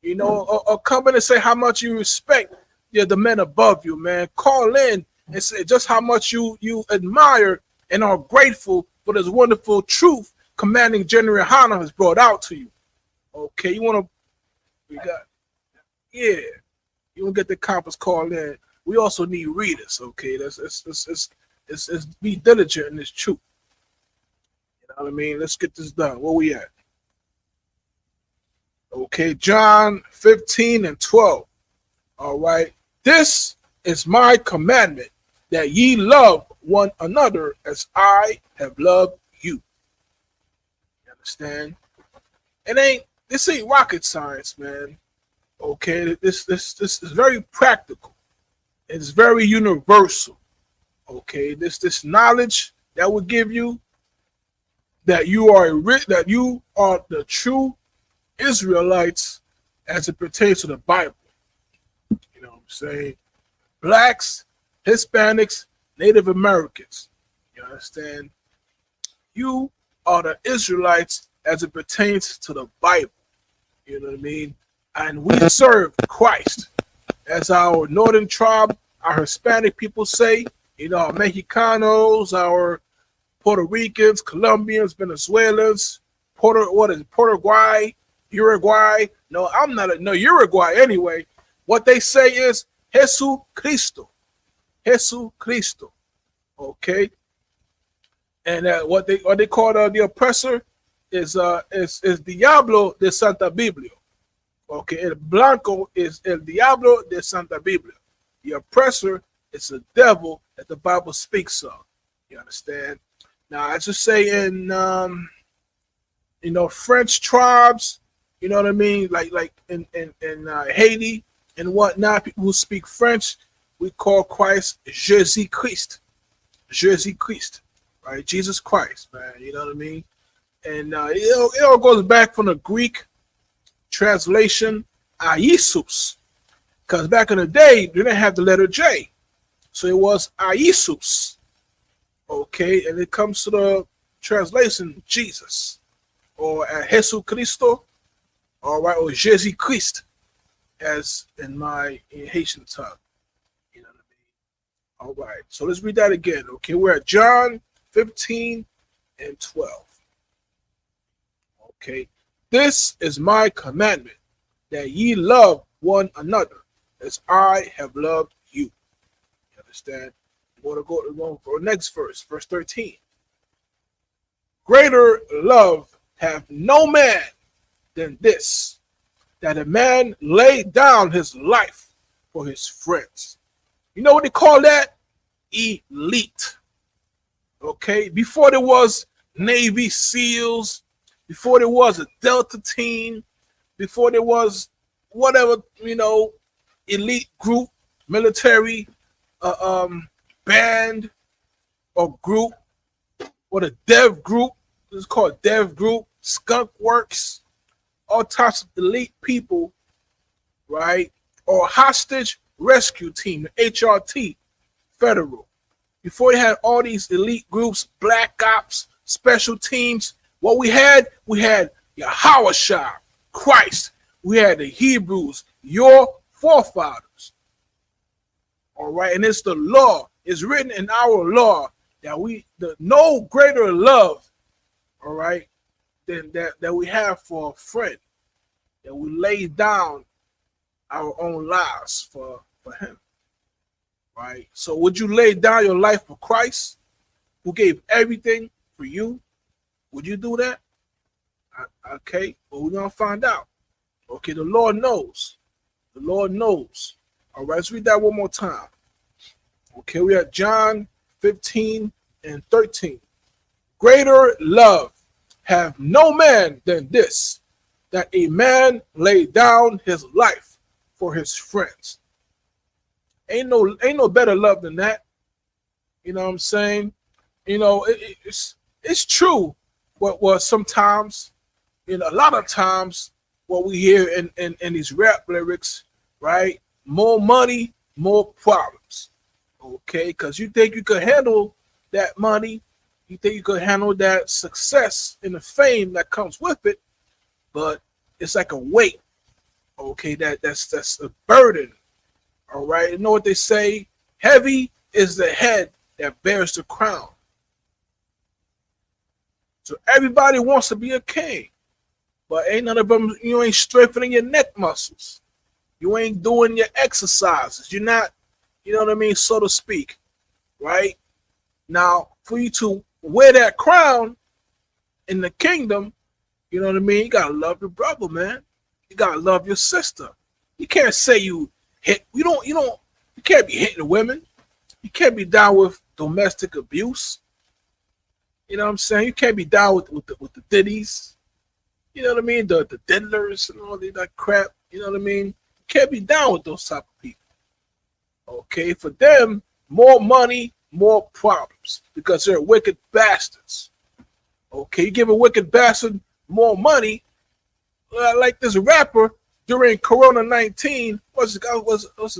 You know, or come in and say how much you respect the men above you, man. Call in and say just how much you admire and are grateful for this wonderful truth Commanding General Hana has brought out to you. Okay, you want to, you want to get the conference call in. We also need readers, okay? Let's be diligent in this truth. You know what I mean? Let's get this done. Where we at? Okay, John 15 and 12. All right. This is my commandment, that ye love one another as I have loved you. You understand? This ain't rocket science, man. Okay, this is very practical. It's very universal. Okay, this knowledge that will give you that you are the true Israelites as it pertains to the Bible. You know what I'm saying? Blacks, Hispanics, Native Americans. You understand? You are the Israelites as it pertains to the Bible. You know what I mean? And we serve Christ. As our northern tribe, our Hispanic people say, you know, our Mexicanos, our Puerto Ricans, Colombians, Venezuelans, Uruguay. No, I'm not no Uruguay anyway. What they say is Jesus Cristo. Jesus Cristo. Okay. And what they call the oppressor is Diablo de Santa Biblia. Okay, El Blanco is El Diablo de Santa Biblia. The oppressor is the devil that the Bible speaks of. You understand? Now, I just say in French tribes, you know what I mean, like in Haiti and whatnot, people who speak French, we call Christ Jésus Christ. Jésus Christ, right? Jesus Christ, man. You know what I mean? And it all goes back from the Greek translation Iesus, because back in the day they didn't have the letter J, so it was Iesus. Okay, and it comes to the translation Jesus or Jesus Cristo, all right, or Jésus Christ, as in my Haitian tongue. You know what I mean? All right, so let's read that again. Okay, we're at John 15 and 12. Okay. This is my commandment, that ye love one another as I have loved you. You understand? We're going for the next verse 13. Greater love hath no man than this, that a man lay down his life for his friends. You know what they call that? Elite. Okay? Before there was Navy SEALs, before there was a Delta team, before there was whatever, elite group, military band or group, or the dev group, it's called dev group, skunk works, all types of elite people, right? Or hostage rescue team, the HRT, federal. Before you had all these elite groups, black ops, special teams, what we had Yahushua, Christ. We had the Hebrews, your forefathers. All right, and it's the law. It's written in our law that no greater love, all right, than that we have for a friend, that we lay down our own lives for him. Right? So would you lay down your life for Christ, who gave everything for you? Would you do that? Okay, well, we're going to find out. Okay, the Lord knows. The Lord knows. All right, let's read that one more time. Okay, we are John 15 and 13. Greater love have no man than this, that a man lay down his life for his friends. Ain't no better love than that. You know what I'm saying? It's true. What sometimes, a lot of times, what we hear in these rap lyrics, right? More money, more problems. Okay, because you think you could handle that money, you think you could handle that success and the fame that comes with it, but it's like a weight. Okay, that's a burden. All right, you know what they say? Heavy is the head that bears the crown. So everybody wants to be a king, but ain't none of them, you ain't strengthening your neck muscles. You ain't doing your exercises. You're not, you know what I mean, so to speak, right? Now, for you to wear that crown in the kingdom, you know what I mean, you gotta love your brother, man. You gotta love your sister. You can't say you can't be hitting women. You can't be down with domestic abuse. You know what I'm saying? You can't be down with the ditties. You know what I mean? The diddlers and all that crap. You know what I mean? You can't be down with those type of people. Okay, for them, more money, more problems because they're wicked bastards. Okay, you give a wicked bastard more money, like this rapper during Corona 19. What's the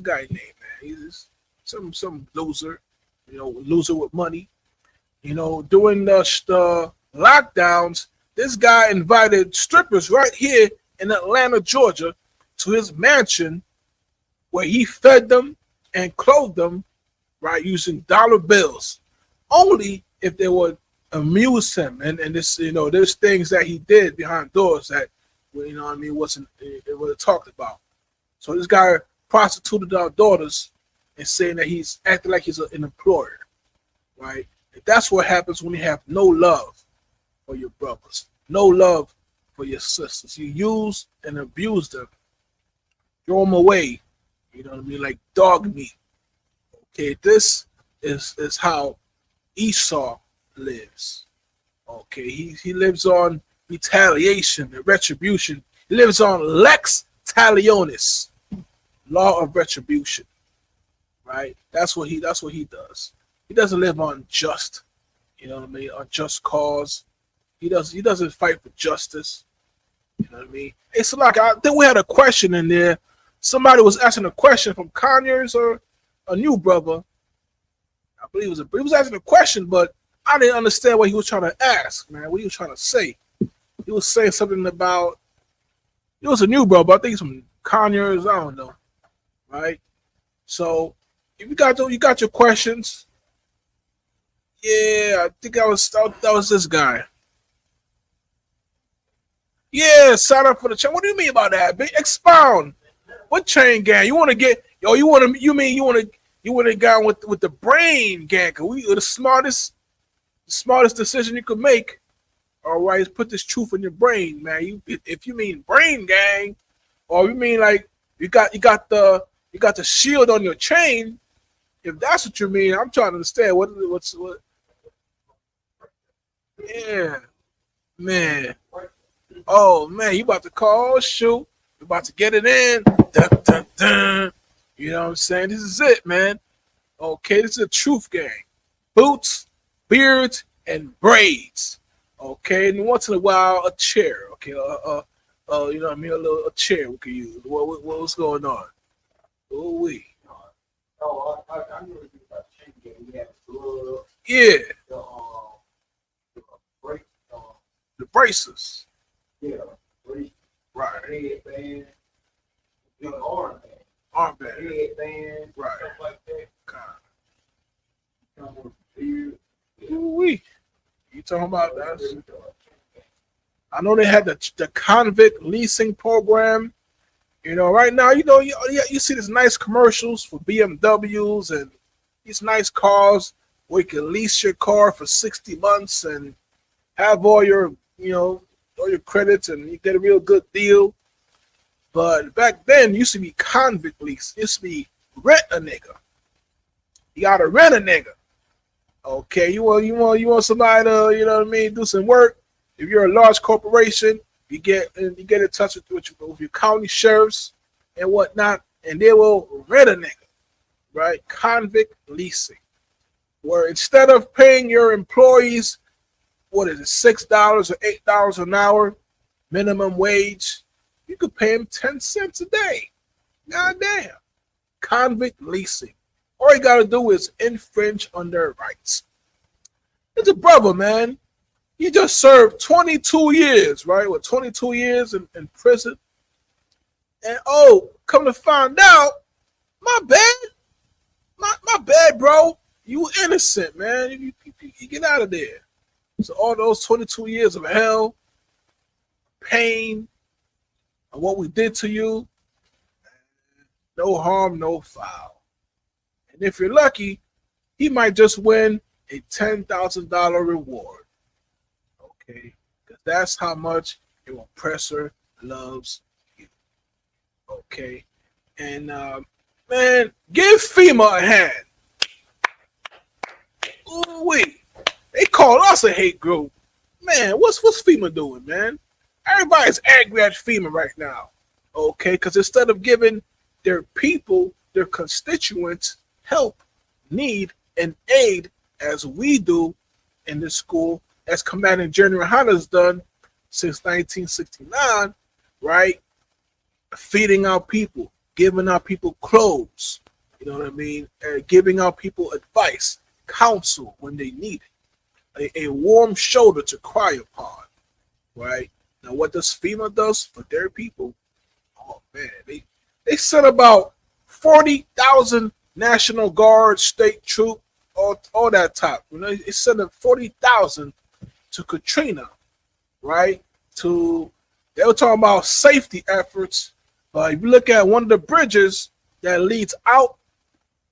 guy's name, man? He's some loser, loser with money. During the lockdowns, this guy invited strippers right here in Atlanta, Georgia, to his mansion, where he fed them and clothed them, right, using dollar bills, only if they would amuse him. And this, there's things that he did behind doors that, wasn't talked about. So this guy prostituted our daughters and saying that he's acting like he's an employer, right? That's what happens when you have no love for your brothers, no love for your sisters. You use and abuse them, throw them away, like dog meat. Okay, this is how Esau lives. Okay, he lives on retaliation and retribution. He lives on lex talionis, law of retribution. Right? That's what he does. He doesn't live on just, on just cause. He doesn't fight for justice. You know what I mean? It's like, I think we had a question in there. Somebody was asking a question from Conyers or a new brother. I believe he was asking a question, but I didn't understand what he was trying to ask, man. What he was trying to say. He was saying something about, it was a new brother. I think it's from Conyers. I don't know. Right? So if you got your questions, yeah, I think that was this guy. Yeah, sign up for the chain. What do you mean about that? Expound. What chain gang? You want to get? You want to go with the brain gang? Cause the smartest decision you could make. All right, is put this truth in your brain, man. If you mean brain gang, or you mean like you got the shield on your chain. If that's what you mean, I'm trying to understand what. Yeah, man. Oh man, you about to call? Shoot, you about to get it in? Dun, dun, dun. You know what I'm saying? This is it, man. Okay, this is a truth gang. Boots, beards, and braids. Okay, and once in a while a chair. Okay, you know what I mean? A chair we could use. What's going on? Oh we. Oh, I knew it was about chain gang. We had gloves. Yeah. The braces. Yeah. Right. Headband. Armband. Headband. Right. Stuff like that. Come with beard. Ooh-wee. You talking about that? I know they had the convict leasing program. Right now, you see these nice commercials for BMWs and these nice cars where you can lease your car for 60 months and have all your credits and you get a real good deal. But back then, it used to be convict lease. It used to be rent a nigga. You gotta rent a nigga. Okay, you want somebody to, do some work. If you're a large corporation, you get in touch with your county sheriffs and whatnot, and they will rent a nigga, right? Convict leasing, where instead of paying your employees, what is it, $6 or $8 an hour minimum wage, you could pay them 10 cents a day. God damn. Convict leasing. All you gotta do is infringe on their rights. It's a brother, man. He just served 22 years, right? 22 years in prison. And come to find out, my bad. My bad, bro. You innocent, man. You get out of there. So all those 22 years of hell, pain, and what we did to you, no harm, no foul. And if you're lucky, he might just win a $10,000 reward. Okay, because that's how much your oppressor loves you. Okay, and man, give FEMA a hand. Ooh wee, they called us a hate group. Man, what's FEMA doing, man? Everybody's angry at FEMA right now. Okay, because instead of giving their people, their constituents help, need, and aid as we do in this school, as Commanding General Hunter's done since 1969, right? Feeding our people, giving our people clothes, you know what I mean? Giving our people advice, counsel when they need it, a warm shoulder to cry upon, right? Now, what does FEMA does for their people? Oh man, they sent about 40,000 National Guard, state troop, all that top. You know, they sent 40,000 to Katrina, right? They were talking about safety efforts. If you look at one of the bridges that leads out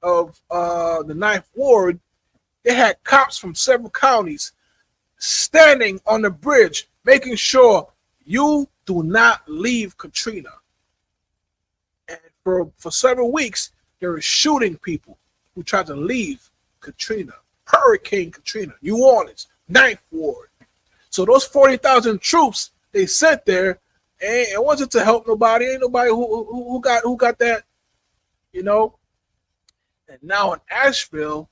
of the 9th Ward, they had cops from several counties standing on the bridge, making sure you do not leave Katrina. And for several weeks, they were shooting people who tried to leave Katrina, Hurricane Katrina, New Orleans, 9th Ward. So those 40,000 troops they sent there, and it wasn't to help nobody. Ain't nobody who got that, you know. And now in Asheville,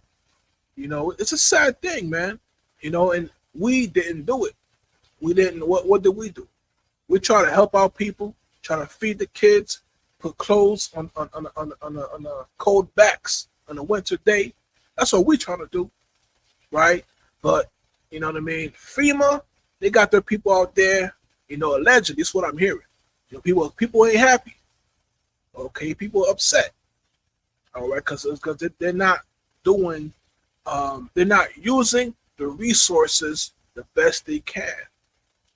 you know, it's a sad thing, man. You know, and we didn't do it. We didn't. What did we do? We try to help our people, try to feed the kids, put clothes on the cold backs on a winter day. That's what we're trying to do, right? But you know what I mean. FEMA, they got their people out there. You know, allegedly, it's what I'm hearing. You know, people ain't happy. Okay, people are upset. All right, because they're not doing, they're not using the resources the best they can,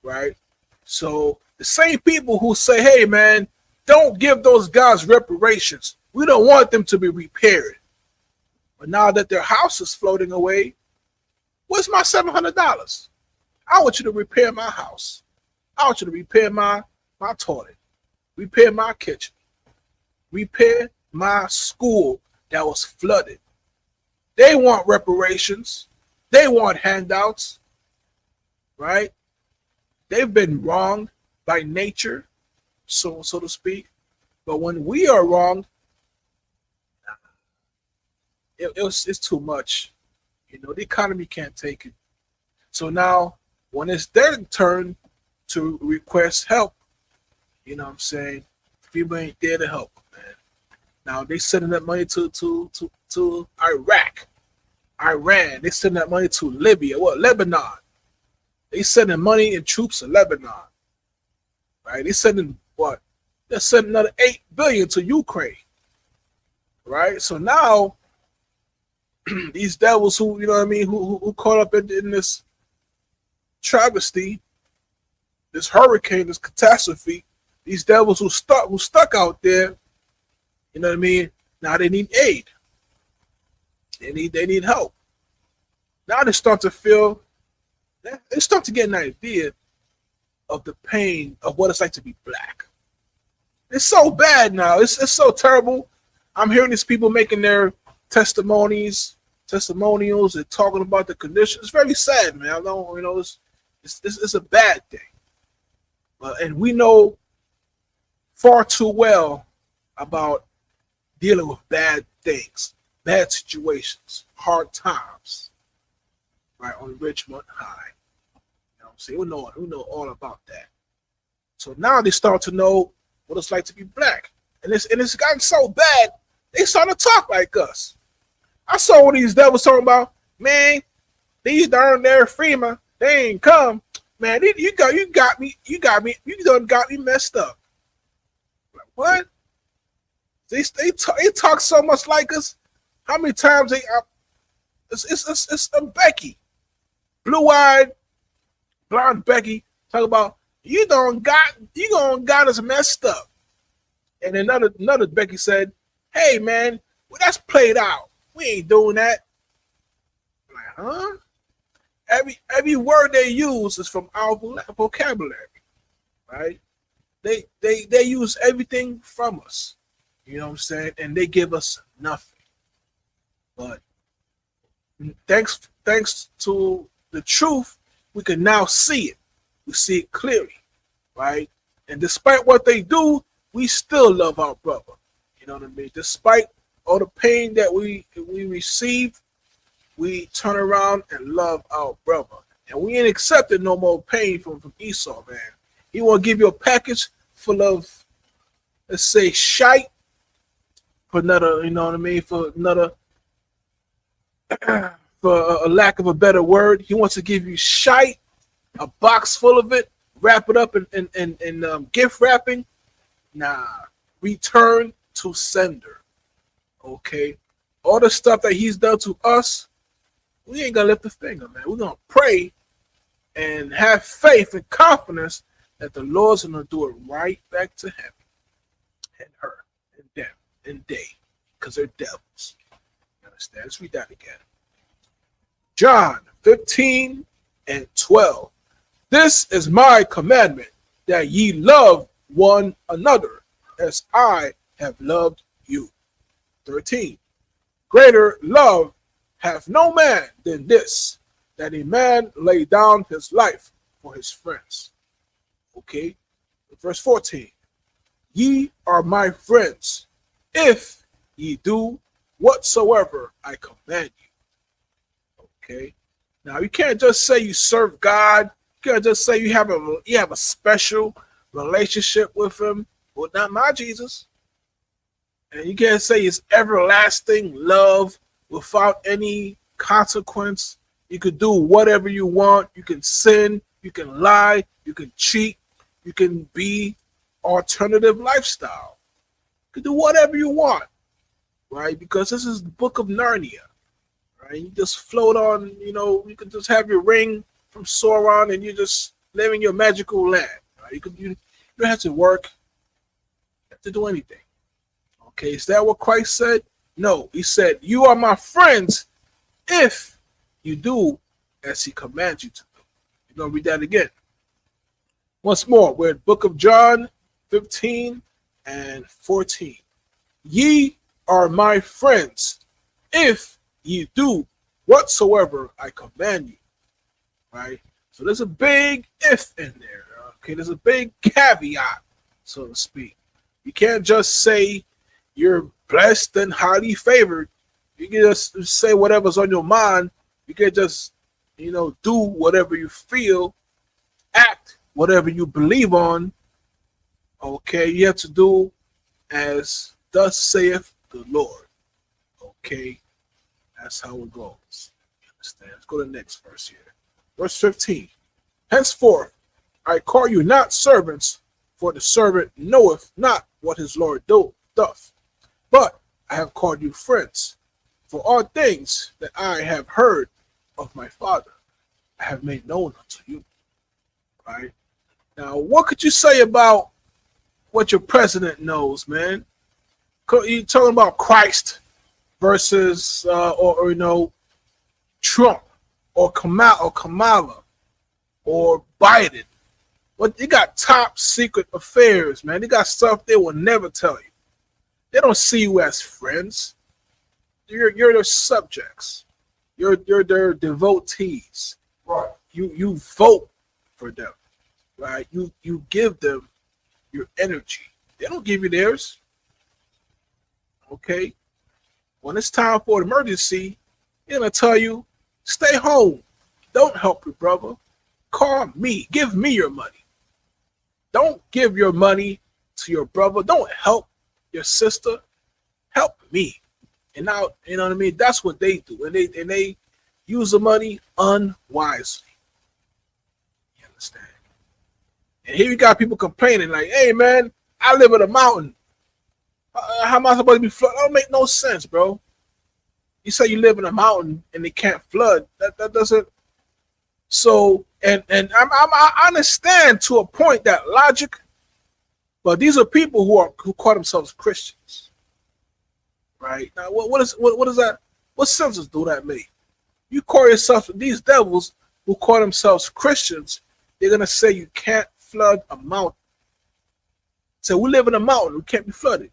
right? So the same people who say, "Hey, man, don't give those guys reparations. We don't want them to be repaired." But now that their house is floating away, where's my $700? I want you to repair my house. I want you to repair my toilet, repair my kitchen, repair my school that was flooded. They want reparations. They want handouts, right? They've been wronged by nature, so to speak. But when we are wronged, it's too much. You know, the economy can't take it. So now, when it's their turn to request help, you know what I'm saying, people ain't there to help, man. Now they sending that money to Iraq, Iran. They sending that money to Libya, Lebanon. They sending money and troops to Lebanon, right? They sending what? They're sending another $8 billion to Ukraine, right? So now these devils who, you know what I mean, who caught up in this travesty, this hurricane, this catastrophe, these devils who stuck out there, you know what I mean? Now they need aid. They need help. Now they start to feel, they start to get an idea of the pain of what it's like to be black. It's so bad now. It's so terrible. I'm hearing these people making their testimonials and talking about the conditions. It's very sad, man. I know, you know, it's a bad thing. And we know far too well about dealing with bad things, bad situations, hard times, right, on Richmond High. You know what I'm saying? We know all about that. So now they start to know what it's like to be black. And it's gotten so bad, they start to talk like us. I saw one of these devils talking about, man, these darn there FEMA, they ain't come. Man, you got me done got me messed up. Like, what? They talk so much like us. How many times it's Becky, blue-eyed, blonde Becky, talk about you gonna got us messed up. And another Becky said, "Hey man, well, that's played out. We ain't doing that." I'm like, huh? Every word they use is from our vocabulary, right? They use everything from us, you know what I'm saying, and they give us nothing. But thanks to the truth, we can now see it. We see it clearly, right? And despite what they do, we still love our brother. You know what I mean? Despite all the pain that we receive, we turn around and love our brother. And we ain't accepting no more pain from Esau, man. He want to give you a package full of, let's say, shite, for another, you know what I mean, for another, for a lack of a better word. He wants to give you shite, a box full of it, wrap it up in gift wrapping. Nah, return to sender. Okay, all the stuff that he's done to us, we ain't gonna lift a finger, man. We're gonna pray and have faith and confidence that the Lord's gonna do it right back to him and her and them and they, because they're devils. You understand? Let's read that again. John 15:12. This is my commandment, that ye love one another as I have loved you. 13. Greater love hath no man than this, that a man lay down his life for his friends. Okay. Verse 14. Ye are my friends, if ye do whatsoever I command you. Okay. Now you can't just say you serve God. You can't just say you have a special relationship with him. Well, not my Jesus. And you can't say it's everlasting love without any consequence. You can do whatever you want. You can sin. You can lie. You can cheat. You can be alternative lifestyle. You can do whatever you want, right? Because this is the book of Narnia, right? You just float on, you can just have your ring from Sauron and you just live in your magical land, right? You don't have to work. You don't have to do anything. Okay, is that what Christ said? No, he said, you are my friends if you do as he commands you to do. You're going to read that again. Once more, we're in the book of John 15:14. Ye are my friends if ye do whatsoever I command you. Right? So there's a big if in there. Okay, there's a big caveat, so to speak. You can't just say you're blessed and highly favored. You can just say whatever's on your mind. You can just, do whatever you feel, act whatever you believe on. Okay, you have to do as thus saith the Lord. Okay, that's how it goes. You understand? Let's go to the next verse here. Verse 15. Henceforth, I call you not servants, for the servant knoweth not what his Lord doth. But I have called you friends, for all things that I have heard of my Father, I have made known unto you. Right? Now, what could you say about what your president knows, man? You talking about Christ versus, Trump or Kamala or Biden? But they got top secret affairs, man. They got stuff they will never tell you. They don't see you as friends. You're their subjects. You're their devotees. Right. You vote for them. Right. You give them your energy. They don't give you theirs. Okay. When it's time for an emergency, they're gonna tell you, stay home. Don't help your brother. Call me. Give me your money. Don't give your money to your brother. Don't help your sister. Help me. And now, you know what I mean? That's what they do. And they use the money unwisely. You understand? And here you got people complaining like, hey, man, I live in a mountain. How am I supposed to be flooded? That don't make no sense, bro. You say you live in a mountain and they can't flood. That doesn't. So, and I understand to a point that logic, but these are people who call themselves Christians. Right? Now, what is that? What sense do that make? You call yourself, these devils who call themselves Christians, they're gonna say you can't flood a mountain. So we live in a mountain, we can't be flooded.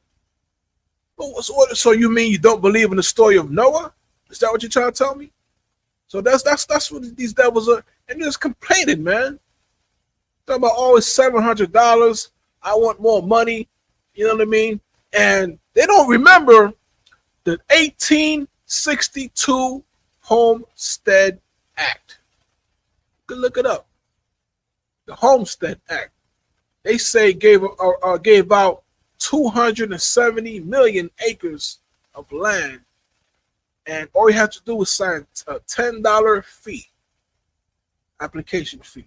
So you mean you don't believe in the story of Noah? Is that what you're trying to tell me? So that's what these devils are, and they're just complaining, man. Talking about always $700. I want more money. You know what I mean? And they don't remember the 1862 Homestead Act. You can look it up. The Homestead Act. They say gave out 270 million acres of land, and all you have to do is sign a $10 fee, application fee,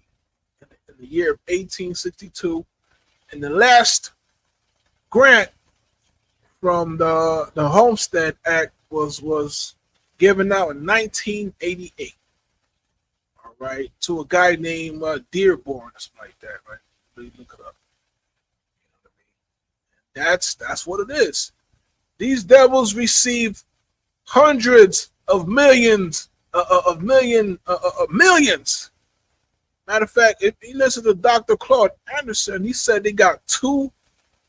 in the year of 1862. And the last grant from the Homestead Act was given out in 1988. All right, to a guy named Dearborn or something like that, right? Look it up. That's what it is. These devils receive hundreds of millions millions. Matter of fact, if you listen to Dr. Claude Anderson, he said they got 2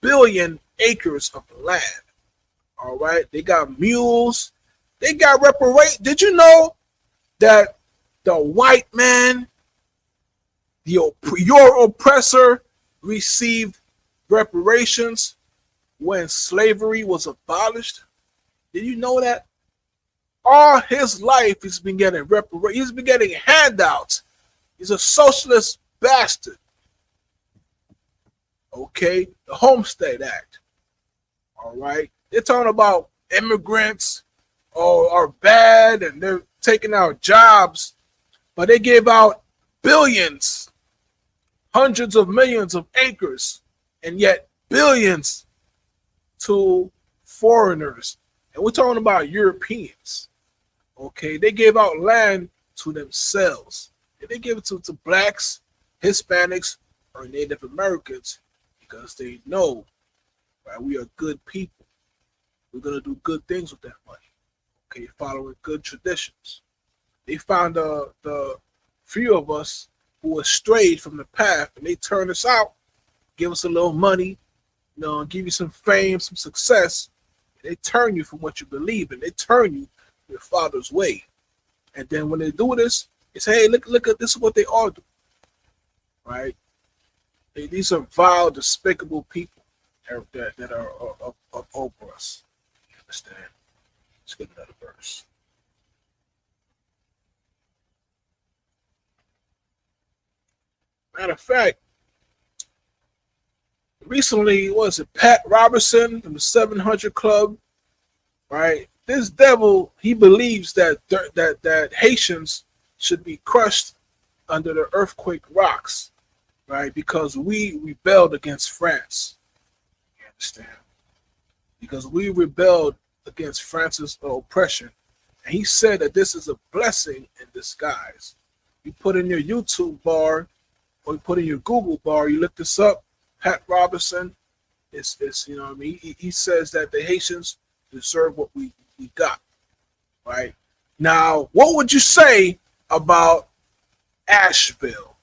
billion acres of land. All right, they got mules, they got reparation. Did you know that the white man, your oppressor, received reparations when slavery was abolished? Did you know that? All his life he's been getting reparations. He's been getting handouts. He's a socialist bastard. Okay, the Homestead Act. All right, they're talking about immigrants are bad and they're taking out jobs, but they gave out billions, hundreds of millions of acres, and yet billions to foreigners. And we're talking about Europeans. Okay, they gave out land to themselves. And they give it to blacks, Hispanics, or Native Americans because they know, right, we are good people. We're going to do good things with that money. Okay, following good traditions. They found the few of us who were strayed from the path, and they turned us out, give us a little money, you know, give you some fame, some success. They turn you from what you believe in. They turn you to your father's way. And then when they do this, they say, hey, look at this is what they all do. Right? These are vile, despicable people that are over us. You understand? Let's get another verse. Matter of fact, recently, was it Pat Robertson from the 700 Club? Right? This devil, he believes that Haitians should be crushed under the earthquake rocks, right? Because we rebelled against France. You understand? Because we rebelled against France's oppression. And he said that this is a blessing in disguise. You put in your YouTube bar or you put in your Google bar, you look this up, Pat Robertson, it's you know what I mean? He says that the Haitians deserve what we got, right? Now, what would you say about Asheville?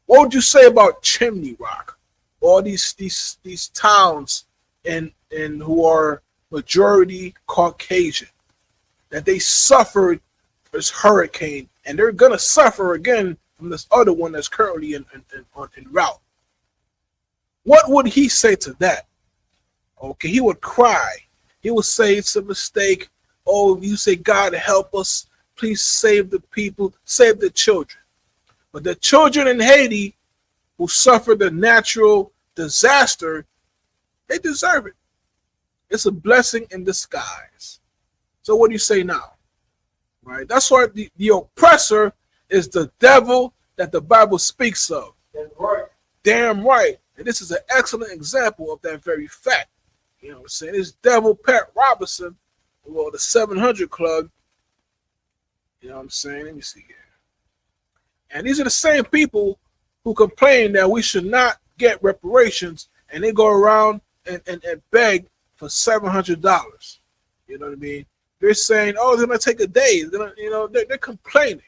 What would you say about Chimney Rock? All these towns in who are majority Caucasian, that they suffered this hurricane, and they're gonna suffer again from this other one that's currently en route. What would he say to that? Okay, he would cry. He would say it's a mistake. Oh, you say, God help us. Please save the people, save the children. But the children in Haiti who suffered the natural disaster, they deserve it. It's a blessing in disguise. So what do you say now? Right? That's why the oppressor is the devil that the Bible speaks of. That's right. Damn right. And this is an excellent example of that very fact. You know what I'm saying? This devil, Pat Robertson, well, the 700 Club, you know what I'm saying? Let me see here. And these are the same people who complain that we should not get reparations, and they go around and beg for $700. You know what I mean? They're saying, oh, they're going to take a day. They're complaining.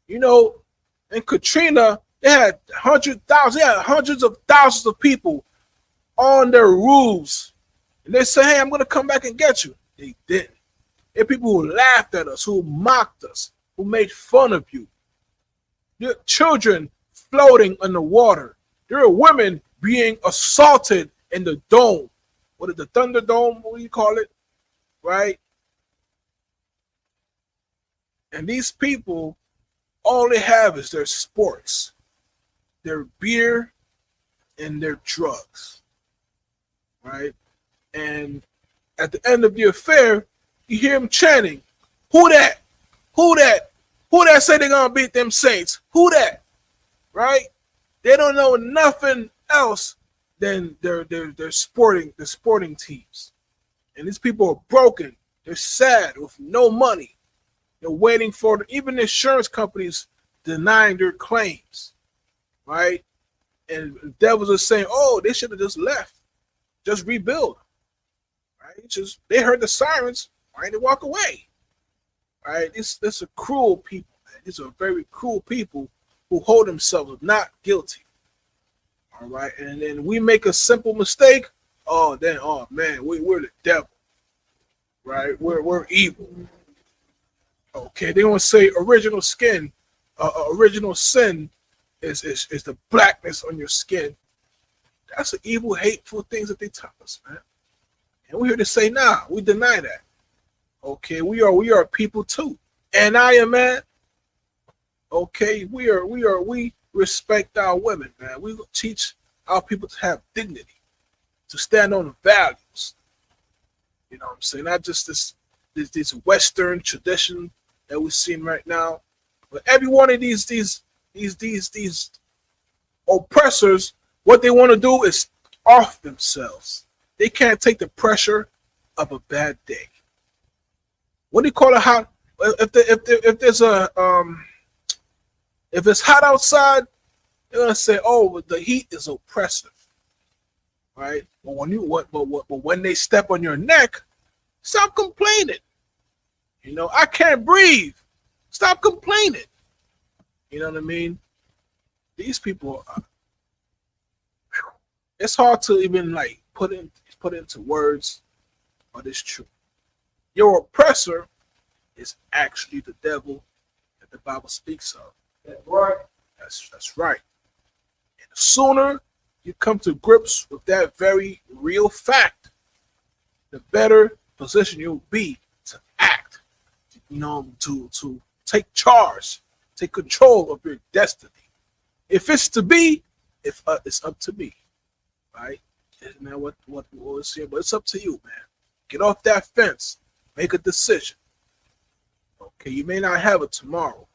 You know, in Katrina, they had hundreds of thousands of people on their roofs. And they say, hey, I'm going to come back and get you. They didn't. There are people who laughed at us, who mocked us, who made fun of you. There are children floating in the water. There are women being assaulted in the dome. What is the Thunderdome? What do you call it? Right? And these people, all they have is their sports, their beer, and their drugs, right? And at the end of the affair, you hear them chanting, "Who that? Who that? Who that say they're gonna beat them Saints? Who that?" Right? They don't know nothing else than their sporting teams. And these people are broken. They're sad with no money. They're waiting for even the insurance companies denying their claims, right? And the devils are saying, "Oh, they should have just left, just rebuild." Right? Just they heard the sirens, why didn't they walk away? Right? This are cruel people, man. These are very cruel people who hold themselves not guilty. All right, and then we make a simple mistake. Oh, then man, we're the devil, right? We're evil. Okay, they want to say original sin is the blackness on your skin. That's the evil, hateful things that they tell us, man. And we're here to say, nah, we deny that. Okay, we are people too. And I am man. Okay, we respect our women, man. We teach our people to have dignity, to stand on the values. You know what I'm saying? Not just this Western tradition that we're seeing right now, but every one of these oppressors, what they want to do is off themselves. They can't take the pressure of a bad day. What do you call it? Hot? If it's hot outside, they're gonna say, "Oh, the heat is oppressive," right? But when they step on your neck, stop complaining. You know, I can't breathe. Stop complaining. You know what I mean? These people, it's hard to even like put into words, but it's true. Your oppressor is actually the devil that the Bible speaks of. That's right. That's right. And the sooner you come to grips with that very real fact, the better position you'll be to act, you know, to take charge, take control of your destiny. If it's to be, if it's up to me, right? Isn't that what we're saying? But it's up to you, man. Get off that fence. Make a decision. Okay, you may not have it tomorrow.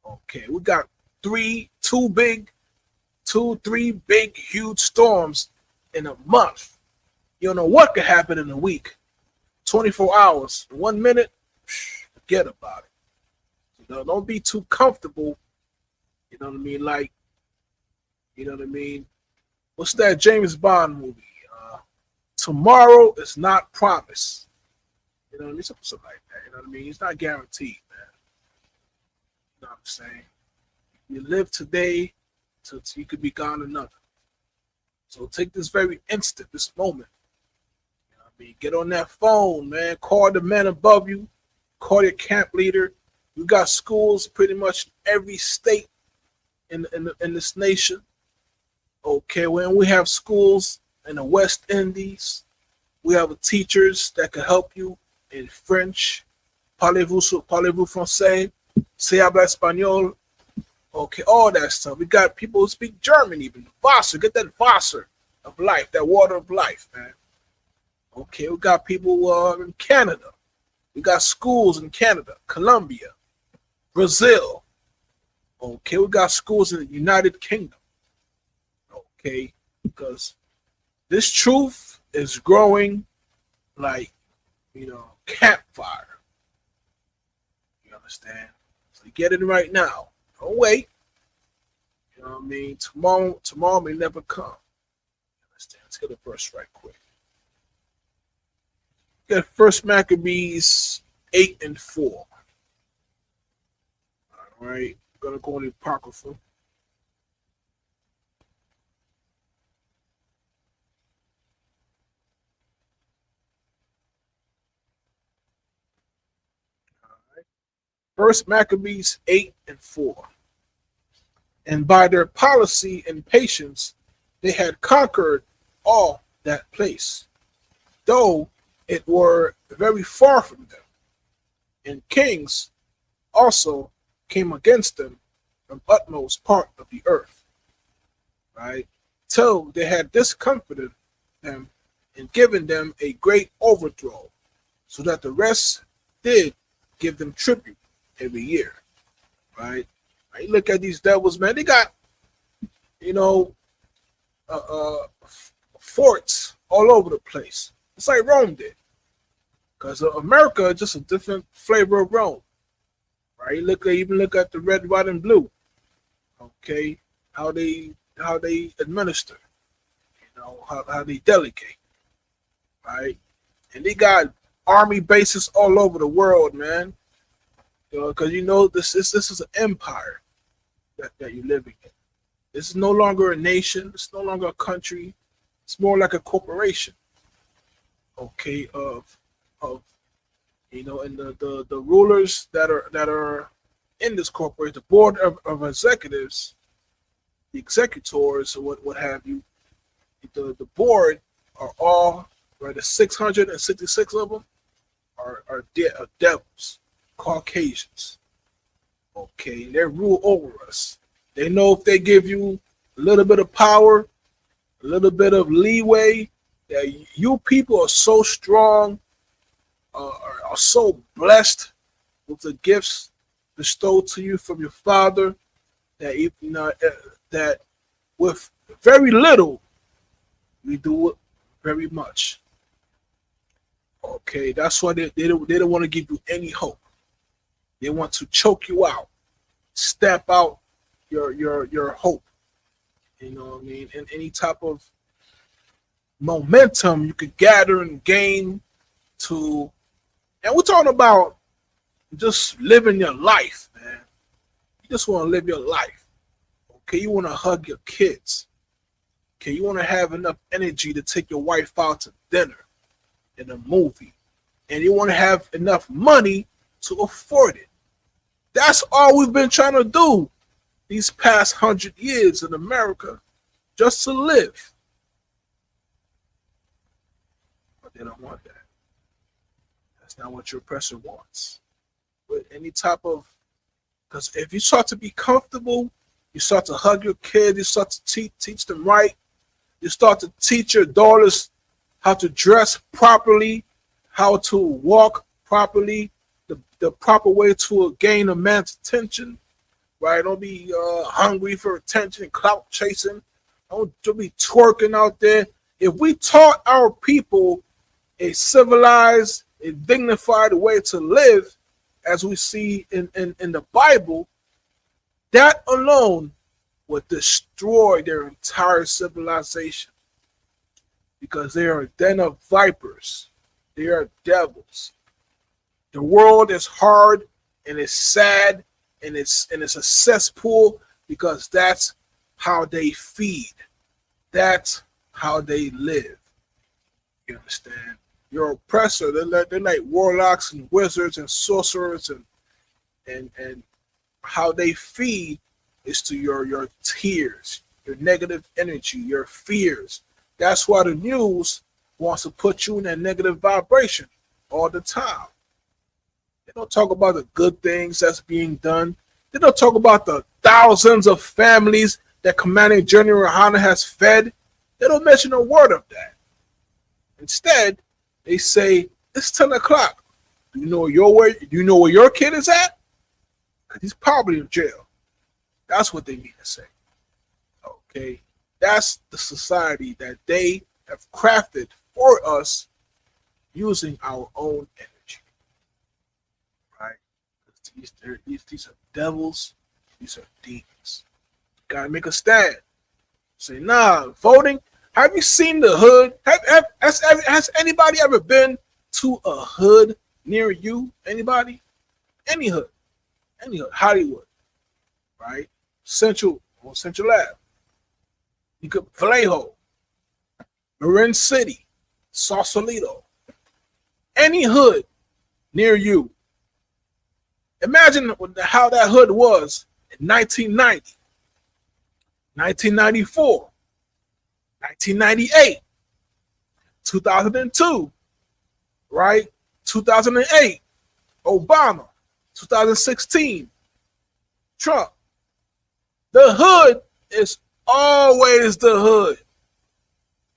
Okay, we got three big, huge storms in a month. You don't know what could happen in a week. 24 hours, 1 minute, forget about it. You know, don't be too comfortable. You know what I mean? Like, you know what I mean? What's that James Bond movie? Tomorrow is not promised. You know what I mean? Something like that. You know what I mean? It's not guaranteed, man. You know what I'm saying? You live today, so you could be gone another. So take this very instant, this moment. You know what I mean? Get on that phone, man. Call the man above you. Call your camp leader. We got schools pretty much every state in this nation. Okay, when we have schools in the West Indies, we have teachers that can help you in French. Parlez-vous français? C'est habla espagnol? Okay, all that stuff. We got people who speak German even. Wasser, get that Wasser of life, that water of life, man. Okay, we got people in Canada. We got schools in Canada, Colombia, Brazil. Okay, we got schools in the United Kingdom. Okay, because this truth is growing like, you know, campfire. You understand? So get it right now. Don't wait. You know what I mean? Tomorrow may never come. You understand? Let's get a verse right quick. Get First Maccabees 8:4. All right, I'm gonna go in the Apocrypha. First Maccabees 8:4. And by their policy and patience, they had conquered all that place, though it were very far from them. And kings also came against them from utmost part of the earth, right? Till they had discomfited them and given them a great overthrow, so that the rest did give them tribute every year, right? You look at these devils, man. They got, you know, forts all over the place. It's like Rome did, because America is just a different flavor of Rome, right? Even look at the red, white, and blue. Okay, how they administer, you know, how they delegate, right? And they got army bases all over the world, man. You know, because you know this is an empire that you're living in. This is no longer a nation. It's no longer a country. It's more like a corporation. Okay, of you know, and the rulers that are in this corporation, the board of executives, the executors, or what have you, the board are all, right, the 666 of them are devils, Caucasians. Okay, they rule over us. They know if they give you a little bit of power, a little bit of leeway, that you people are so strong, are so blessed with the gifts bestowed to you from your Father, that you know that with very little we do it very much. Okay, that's why they don't want to give you any hope. They want to choke you out, stamp out your hope. You know what I mean? And any type of momentum you could gather and gain to, and we're talking about just living your life, man. You just want to live your life. Okay, you want to hug your kids. Okay, you want to have enough energy to take your wife out to dinner and a movie, and you want to have enough money to afford it. That's all we've been trying to do these past 100 years in America, just to live. But they don't want that. That's not what your oppressor wants. With any type of, because if you start to be comfortable, you start to hug your kids, you start to teach them right, you start to teach your daughters how to dress properly, how to walk properly, the proper way to gain a man's attention, right? Don't be hungry for attention and clout chasing. Don't be twerking out there. If we taught our people a civilized, a dignified way to live, as we see in the Bible, that alone would destroy their entire civilization, because they are a den of vipers. They are devils. The world is hard and it's sad and it's a cesspool, because that's how they feed. That's how they live. You understand? Your oppressor, they're like warlocks and wizards and sorcerers, and how they feed is to your tears, your negative energy, your fears. That's why the news wants to put you in that negative vibration all the time. They don't talk about the good things that's being done. They don't talk about the thousands of families that Commander General Hanna has fed. They don't mention a word of that. Instead, they say, it's 10 o'clock. Do you know where your kid is at? Because he's probably in jail. That's what they mean to say. Okay? That's the society that they have crafted for us using our own energy. Right? These are devils. These are demons. Gotta make a stand. Say, nah, voting. Have you seen the hood? Has anybody ever been to a hood near you? Anybody? Any hood. Any hood. Hollywood. Right? Central Ave. You could Vallejo, Marin City, Sausalito. Any hood near you. Imagine how that hood was in 1990, 1994, 1998, 2002, right? 2008, Obama, 2016, Trump. The hood is always the hood.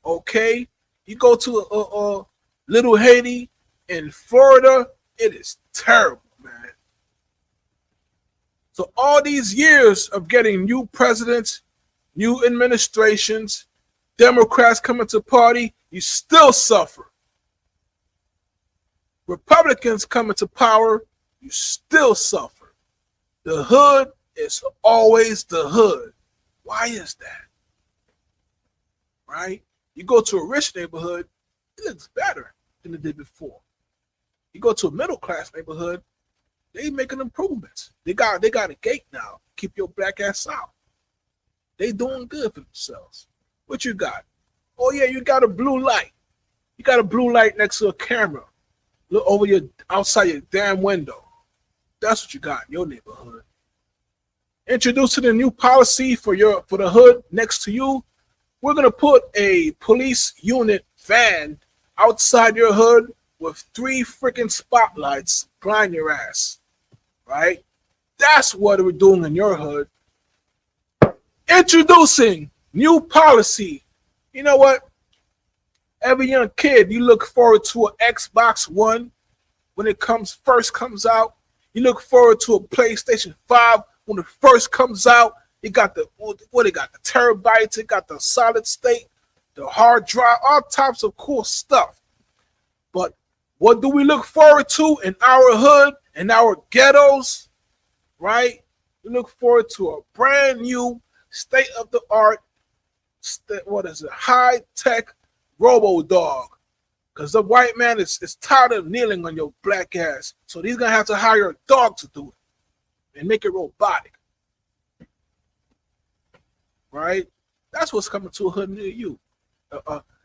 Okay? You go to Little Haiti in Florida, it is terrible, man. So all these years of getting new presidents, new administrations, Democrats coming to party, you still suffer. Republicans coming to power, you still suffer. The hood is always the hood. Why is that? Right? You go to a rich neighborhood, it looks better than it did before. You go to a middle class neighborhood, they making improvements. They got a gate now. Keep your black ass out. They doing good for themselves. What you got? Oh yeah, you got a blue light. You got a blue light next to a camera. Look over outside your damn window. That's what you got in your neighborhood. Introducing a new policy for the hood next to you. We're gonna put a police unit van outside your hood with 3 freaking spotlights blind your ass. Right? That's what we're doing in your hood. Introducing new policy. You know what? Every young kid, you look forward to an Xbox One when it first comes out. You look forward to a PlayStation 5 when it first comes out. It got the terabytes, it got the solid state, the hard drive, all types of cool stuff. But what do we look forward to in our hood, in our ghettos, right? We look forward to a brand new state-of-the-art, high-tech robo-dog. Because the white man is tired of kneeling on your black ass. So he's going to have to hire a dog to do it and make it robotic. Right? That's what's coming to a hood near you.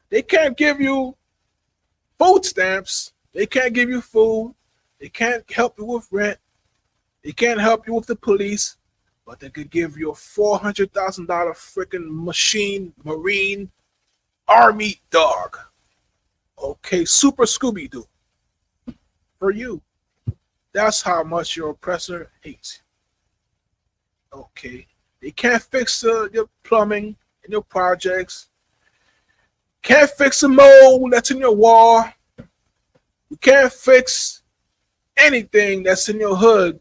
They can't give you food stamps. They can't give you food. They can't help you with rent. They can't help you with the police. But they could give you a $400,000 freaking Marine Army dog. Okay, Super Scooby-Doo. For you. That's how much your oppressor hates you. Okay. They can't fix your plumbing in your projects. Can't fix the mold that's in your wall. You can't fix anything that's in your hood.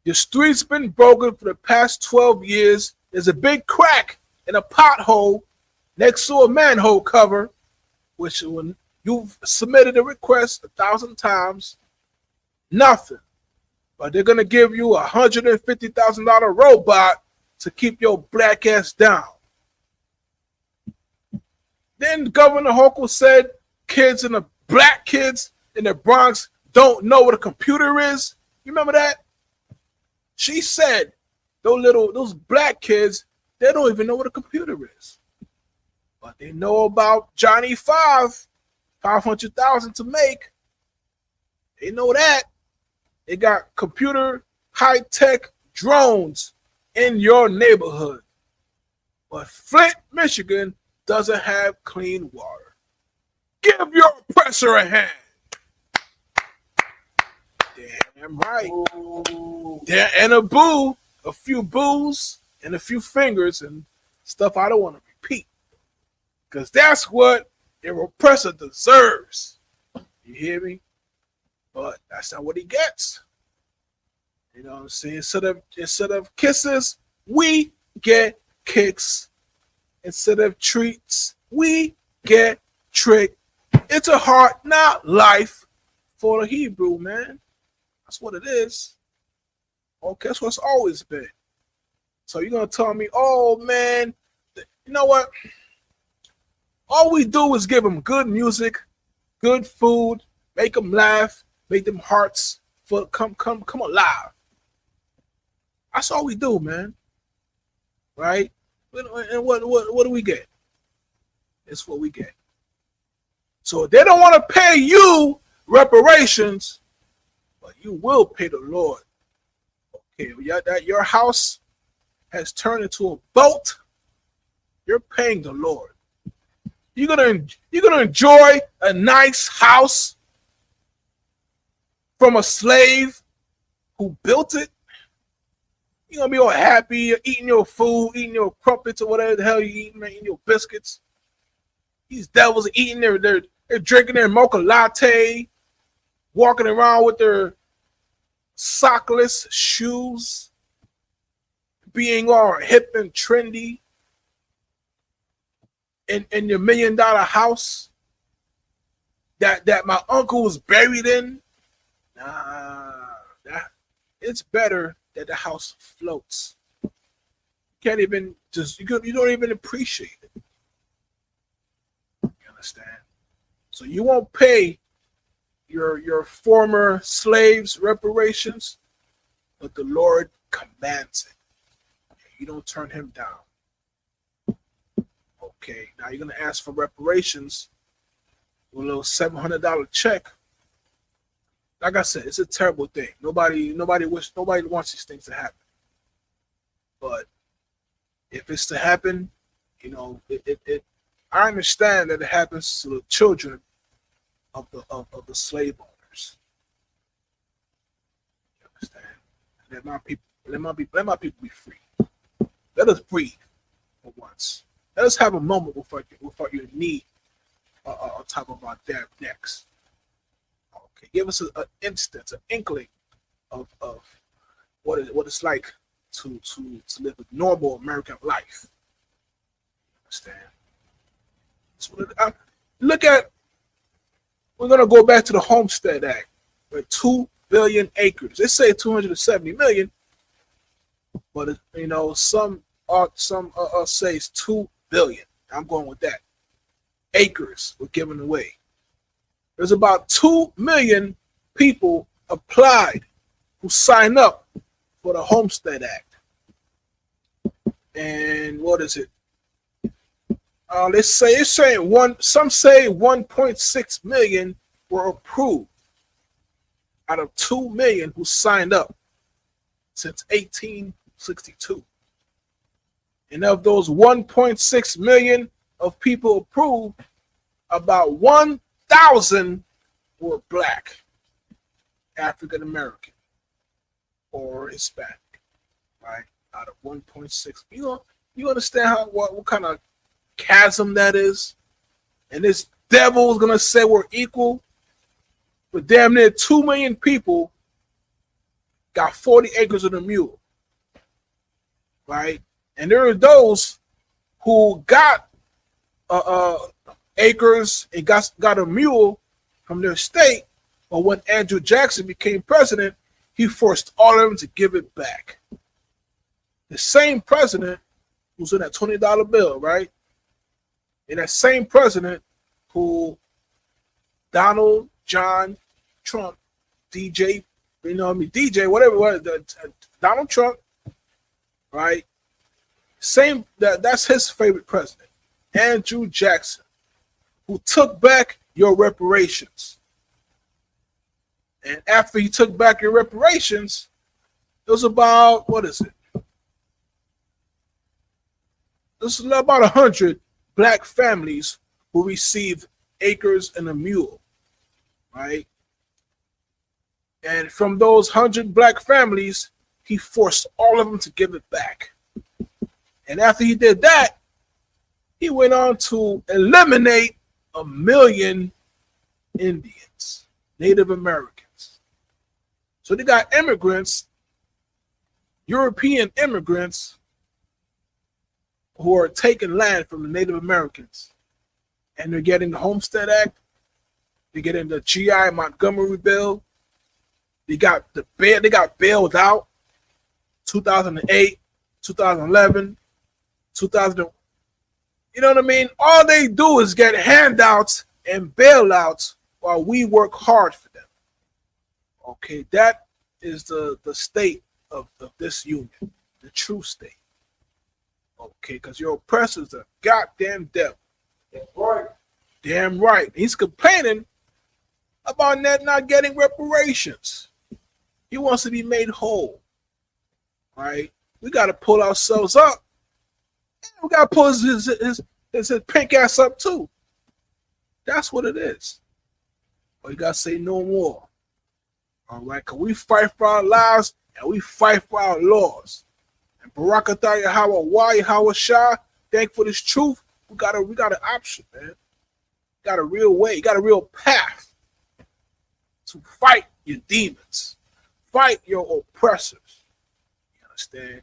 Your street's been broken for the past 12 years. There's a big crack in a pothole next to a manhole cover, which when you've submitted a request 1,000 times, nothing. But they're going to give you a $150,000 robot to keep your black ass down. Then Governor Hochul said black kids in the Bronx don't know what a computer is. You remember that? She said those black kids, they don't even know what a computer is. But they know about Johnny 500,000 to make. They know that. They got computer high-tech drones in your neighborhood. But Flint, Michigan doesn't have clean water. Give your oppressor a hand. Damn right. There and a few boos, and a few fingers and stuff I don't want to repeat. Because that's what your oppressor deserves. You hear me? But that's not what he gets. You know what I'm saying? Instead of kisses, we get kicks. Instead of treats, we get tricked. It's a heart, not life for the Hebrew, man. That's what it is. Okay, that's what it's always been. So you're going to tell me, oh, man, you know what? All we do is give them good music, good food, make them laugh, make them hearts come alive. That's all we do, man. Right? And what do we get? It's what we get. So they don't want to pay you reparations, but you will pay the Lord. Okay, that your house has turned into a boat. You're paying the Lord. You're gonna enjoy a nice house from a slave who built it, you're gonna be all happy, eating your food, eating your crumpets or whatever the hell you eating, man, eating your biscuits. These devils are eating they're drinking their mocha latte, walking around with their sockless shoes, being all hip and trendy in your $1 million house that my uncle was buried in. It's better that the house floats. You can't even you don't even appreciate it. You understand? So you won't pay your former slaves reparations, but the Lord commands it. You don't turn him down. Okay, now you're gonna ask for reparations with a little $700 check. Like I said, it's a terrible thing. Nobody wants these things to happen. But if it's to happen, you know, I understand that it happens to the children of the slave owners. You understand? Let my people be free. Let us breathe for once. Let us have a moment without your knee on top of our damn necks. Okay, give us an instance, an inkling of what it's like to live a normal American life. Understand? So look at. We're gonna go back to the Homestead Act, where 2 billion acres. They say 270 million, but you know some say it's 2 billion. I'm going with that. Acres were given away. There's about 2 million people applied who signed up for the Homestead Act. And what is it? Some say 1.6 million were approved out of 2 million who signed up since 1862. And of those 1.6 million of people approved, about 1,000 were Black, African American, or Hispanic, right? Out of 1.6, you understand what kind of chasm that is? And this devil is gonna say we're equal, but damn near 2 million people got 40 acres of a mule, right? And there are those who got acres and got a mule from their state, but when Andrew Jackson became president, he forced all of them to give it back. The same president who's in that $20 bill, right? And that same president who Donald John Trump, DJ, DJ, whatever, Donald Trump, right? That's his favorite president, Andrew Jackson, who took back your reparations. And after he took back your reparations, it was about, this is about 100 Black families who received acres and a mule, right? And from those 100 Black families, he forced all of them to give it back. And after he did that, he went on to eliminate 1 million Indians, Native Americans. So they got immigrants, European immigrants, who are taking land from the Native Americans. And they're getting the Homestead Act, they're getting the G.I. Montgomery bill, they got bailed out 2008, 2011, 2000. You know what I mean? All they do is get handouts and bailouts while we work hard for them. Okay, that is the state of this union, the true state. Okay, because your oppressor's a goddamn devil. That's right. Damn right. He's complaining about not getting reparations. He wants to be made whole. Right? We got to pull ourselves up. We got to pull his pink ass up too. That's what it is. But you got to say no more. All right, because we fight for our lives and we fight for our laws. And Barakatah Yahweh, Yahweh Shah, thank for this truth. We got an option, man. Got a real way, got a real path to fight your demons, fight your oppressors. You understand?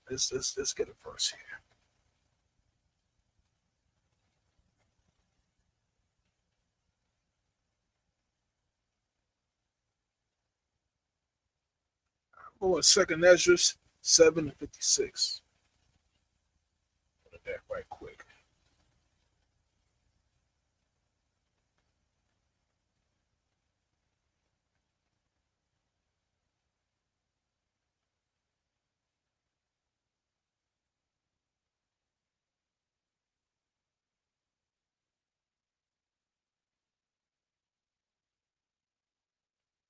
Let's get a verse here. Go on, 2nd Ezra 7:56. Put that right quick.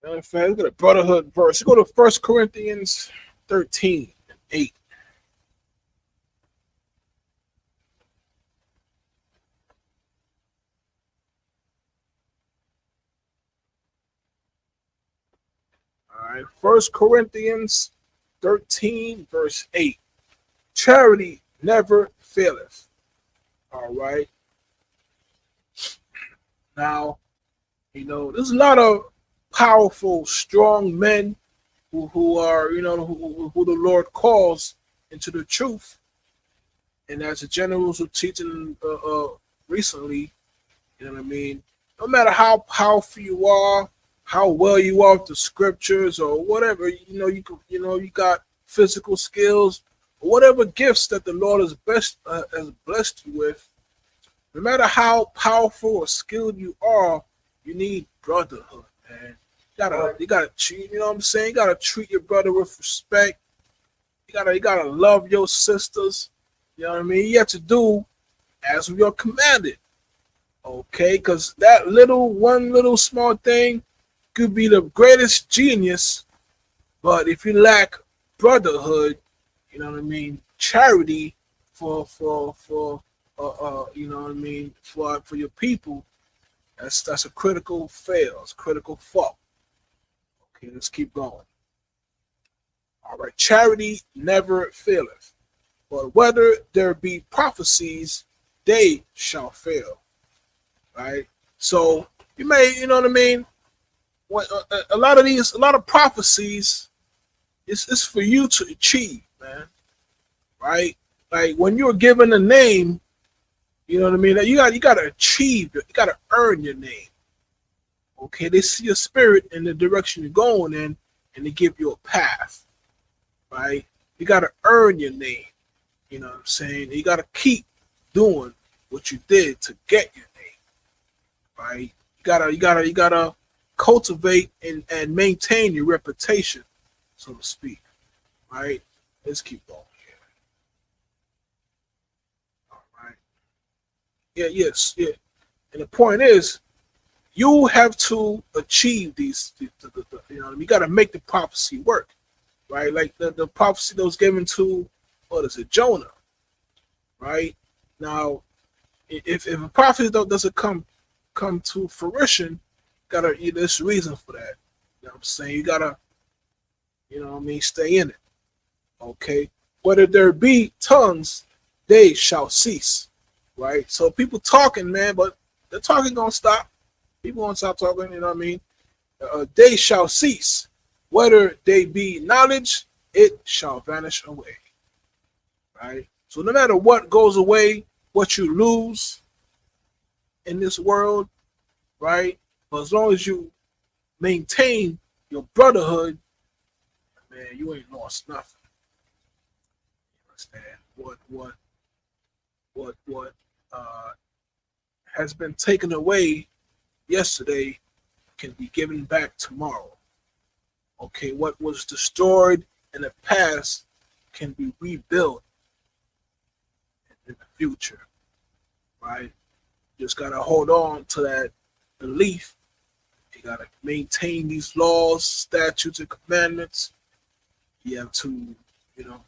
In fact, let's go to Brotherhood verse. Let's go to 1 Corinthians 13:8. All right, 1 Corinthians 13, verse 8. Charity never faileth. All right. Now, there's a lot of powerful, strong men who are, who the Lord calls into the truth. And as the generals were teaching recently, you know what I mean? No matter how powerful you are, how well you are with the scriptures or whatever, you got physical skills, or whatever gifts that the Lord has blessed you with. No matter how powerful or skilled you are, you need brotherhood, man. You gotta treat, you know what I'm saying? You gotta treat your brother with respect. You gotta love your sisters. You know what I mean? You have to do as we are commanded. Okay, because that one little small thing could be the greatest genius, but if you lack brotherhood, you know what I mean, charity for you know what I mean, for your people, that's a critical fail. It's a critical fault. Okay, let's keep going. All right, charity never faileth, but whether there be prophecies, they shall fail. Right? So you may, you know what I mean? A lot of prophecies, it's for you to achieve, man. Right? Like when you're given a name, you know what I mean? You got to achieve it. You got to earn your name. Okay, they see your spirit in the direction you're going in, and they give you a path. Right? You got to earn your name. You know what I'm saying? You got to keep doing what you did to get your name. Right? You gotta cultivate and maintain your reputation, so to speak. Right? Let's keep going here. All right. Yeah, yes, yeah. And the point is, you have to achieve these. You know, you got to make the prophecy work, right? Like the prophecy that was given to, what is it, Jonah, right? Now, if a prophecy doesn't come to fruition, there's reason for that. You know what I'm saying? You gotta, you know what I mean, stay in it. Okay? Whether there be tongues, they shall cease. Right? So people talking, man, but the talking gonna stop. People won't stop talking, you know what I mean? They shall cease. Whether they be knowledge, it shall vanish away. Right? So no matter what goes away, what you lose in this world, right? But as long as you maintain your brotherhood, man, you ain't lost nothing. You understand? What has been taken away yesterday can be given back tomorrow. Okay, what was destroyed in the past can be rebuilt in the future. Right? Just gotta hold on to that belief. You gotta maintain these laws, statutes, and commandments. You have to,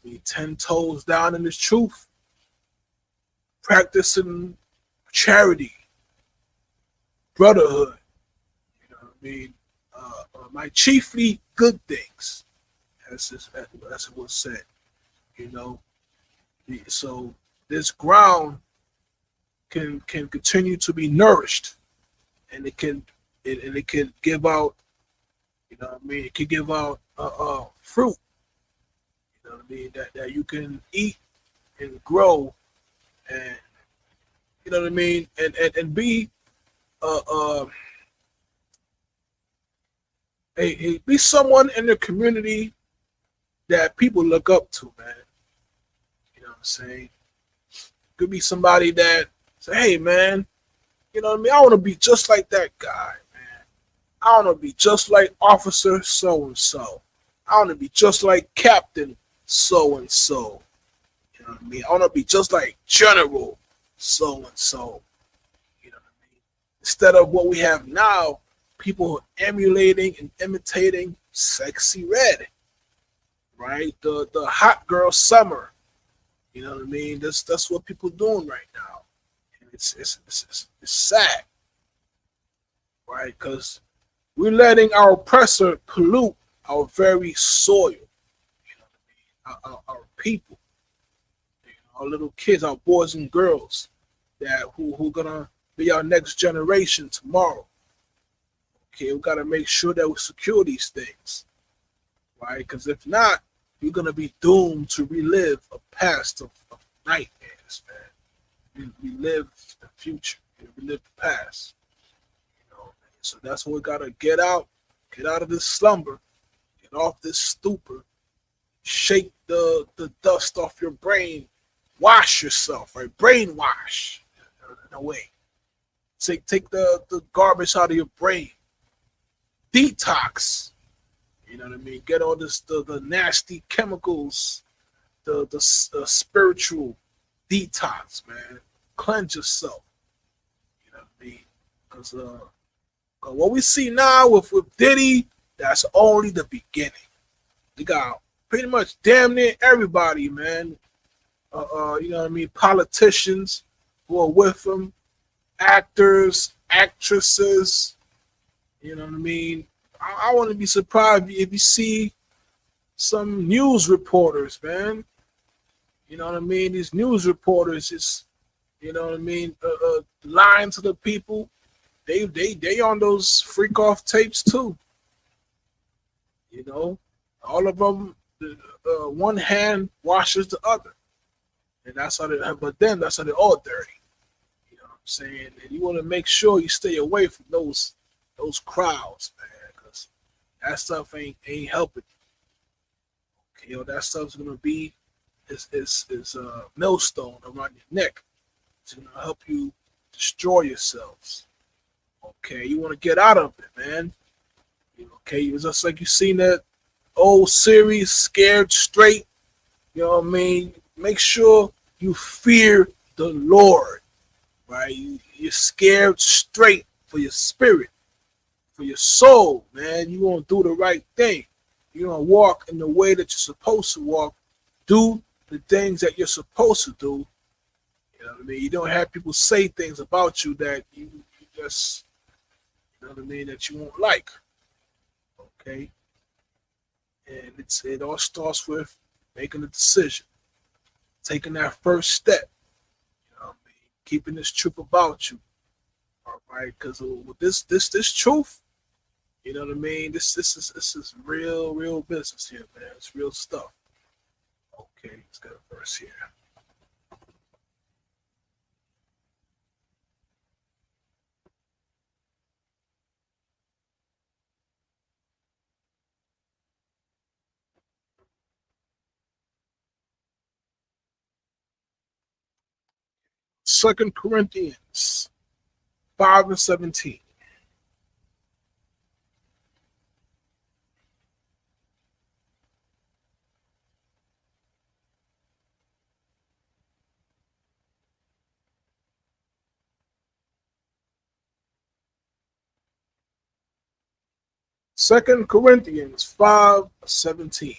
be 10 toes down in this truth. Practicing charity, brotherhood. You know what I mean? my chiefly good things, as it was said. You know, so this ground can continue to be nourished, and it can give out. You know what I mean? It can give out fruit. You know what I mean? That you can eat and grow, and you know what I mean, and be be someone in the community that people look up to, man. You know what I'm saying? Could be somebody that say, hey, man, you know what I mean? I want to be just like that guy, man. I want to be just like Officer so-and-so. I want to be just like Captain so-and-so. You know what I mean? I want to be just like General so-and-so. You know what I mean? Instead of what we have now, people emulating and imitating Sexy Red, right? The hot girl summer. You know what I mean? That's what people doing right now. And it's sad, right? Because we're letting our oppressor pollute our very soil. You know what I mean? Our people, you know, our little kids, our boys and girls, that who gonna be our next generation tomorrow. Okay, we gotta make sure that we secure these things, right? Because if not, you're gonna be doomed to relive a past of nightmares, man. We live the future, we live the past. You know, so that's what we gotta get out of this slumber, get off this stupor, shake the dust off your brain, wash yourself, right? Brainwash in a way. Take the garbage out of your brain. Detox. You know what I mean? Get all this the nasty chemicals, the spiritual detox, man. Cleanse yourself. You know what I mean? Because what we see now with Diddy, that's only the beginning. They got pretty much damn near everybody, man. You know what I mean? Politicians who are with him, actors, actresses. You know what I mean? I want to be surprised if you see some news reporters, man. You know what I mean? These news reporters is, you know what I mean, lying to the people. They on those freak off tapes too. You know, all of them. One hand washes the other, and that's how they. But then that's how they're all dirty. You know what I'm saying? And you want to make sure you stay away from those crowds, man. That stuff ain't helping. Okay, yo, that stuff's gonna be is a millstone around your neck. It's gonna help you destroy yourselves. Okay, you want to get out of it, man. Okay, it's just like you seen that old series, Scared Straight. You know what I mean? Make sure you fear the Lord, right? You're scared straight for your spirit. For your soul, man. You want to do the right thing. You want to walk in the way that you're supposed to walk. Do the things that you're supposed to do. You know what I mean? You don't have people say things about you that you just, you know what I mean, that you won't like. Okay? And it all starts with making a decision. Taking that first step. You know what I mean? Keeping this truth about you. All right? Because with this truth, you know what I mean? This is real business here, man. It's real stuff. Okay, let's get a verse here. Second Corinthians 5:17. Second Corinthians 5:17.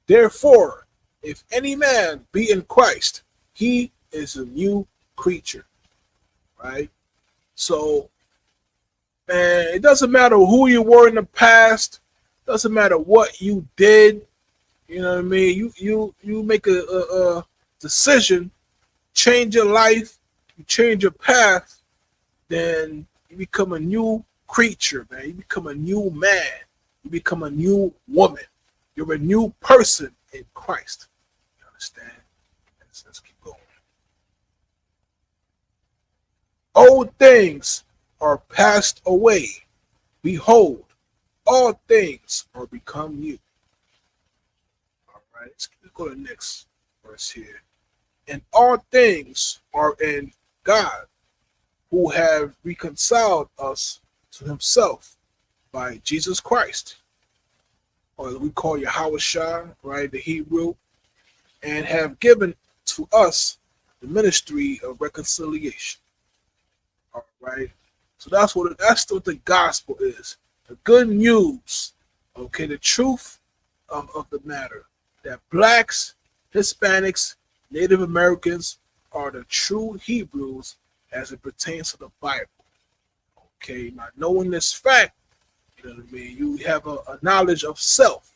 Therefore, if any man be in Christ, he is a new creature. Right? So And it doesn't matter who you were in the past. Doesn't matter what you did. You know what I mean? You make a decision, change your life, you change your path, then you become a new creature, man. You become a new man. You become a new woman. You're a new person in Christ. You understand? Let's keep going. Old things are passed away. Behold, all things are become new. All right, let's go to the next verse here. And all things are in God, who have reconciled us to himself by Jesus Christ, or we call Yahushua, right, the Hebrew, and have given to us the ministry of reconciliation. All right, so that's what the gospel is. The good news, okay, the truth of the matter, that blacks, Hispanics, Native Americans are the true Hebrews as it pertains to the Bible. Okay, now knowing this fact, you know what I mean, you have a knowledge of self.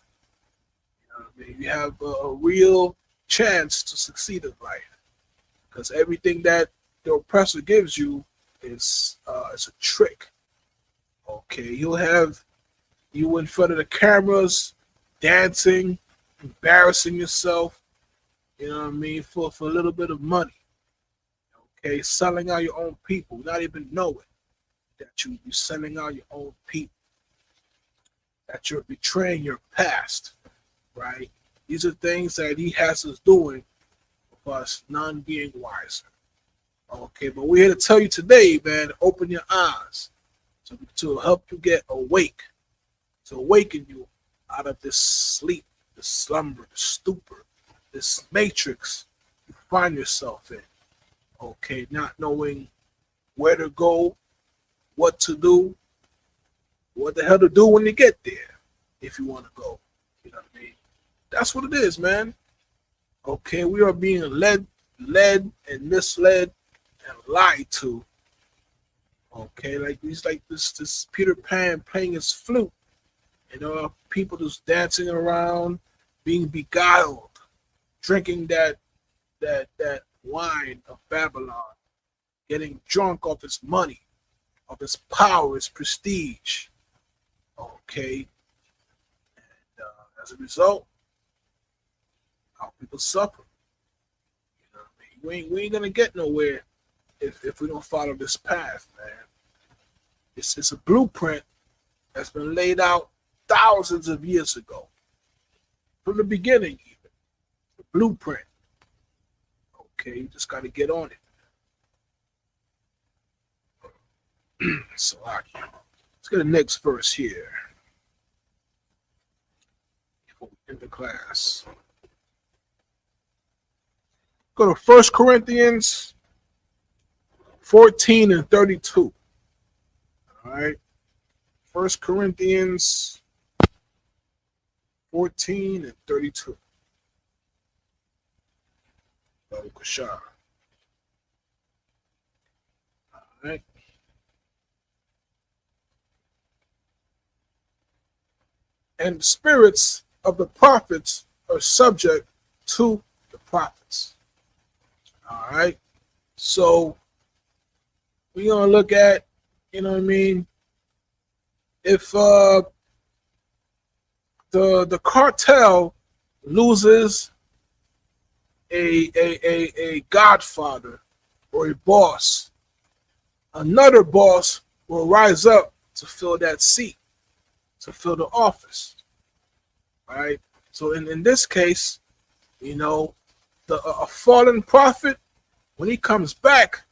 You know what I mean? You have a real chance to succeed in life, because everything that the oppressor gives you is a trick. Okay, he'll have you in front of the cameras, dancing, embarrassing yourself, you know what I mean, for a little bit of money. Okay, selling out your own people, not even knowing that you're selling out your own people, that you're betraying your past, right? These are things that he has us doing, with us none being wiser. Okay, but we're here to tell you today, man, open your eyes to help you get awake, to awaken you out of this sleep, this slumber, this stupor, this matrix you find yourself in. Okay, not knowing where to go, what to do, what the hell to do when you get there, if you want to go. You know what I mean? That's what it is, man. Okay, we are being led and misled and lied to. Okay, like this Peter Pan playing his flute, you know, people just dancing around, being beguiled, drinking that wine of Babylon, getting drunk off its money, of its power, its prestige. Okay, and as a result, our people suffer. You know what I mean? We ain't gonna get nowhere if we don't follow this path, man. It's a blueprint that's been laid out thousands of years ago, from the beginning even. The blueprint. Okay, you just got to get on it. So, let's get the next verse here before we end the class. Go to 1 Corinthians 14 and 32. All right. 1 Corinthians 14 and 32. All right. And the spirits of the prophets are subject to the prophets. All right. So we're going to look at, you know what I mean, if the cartel loses a godfather or a boss, another boss will rise up to fill that seat, to fill the office. All right. So in this case, you know, a fallen prophet, when he comes back,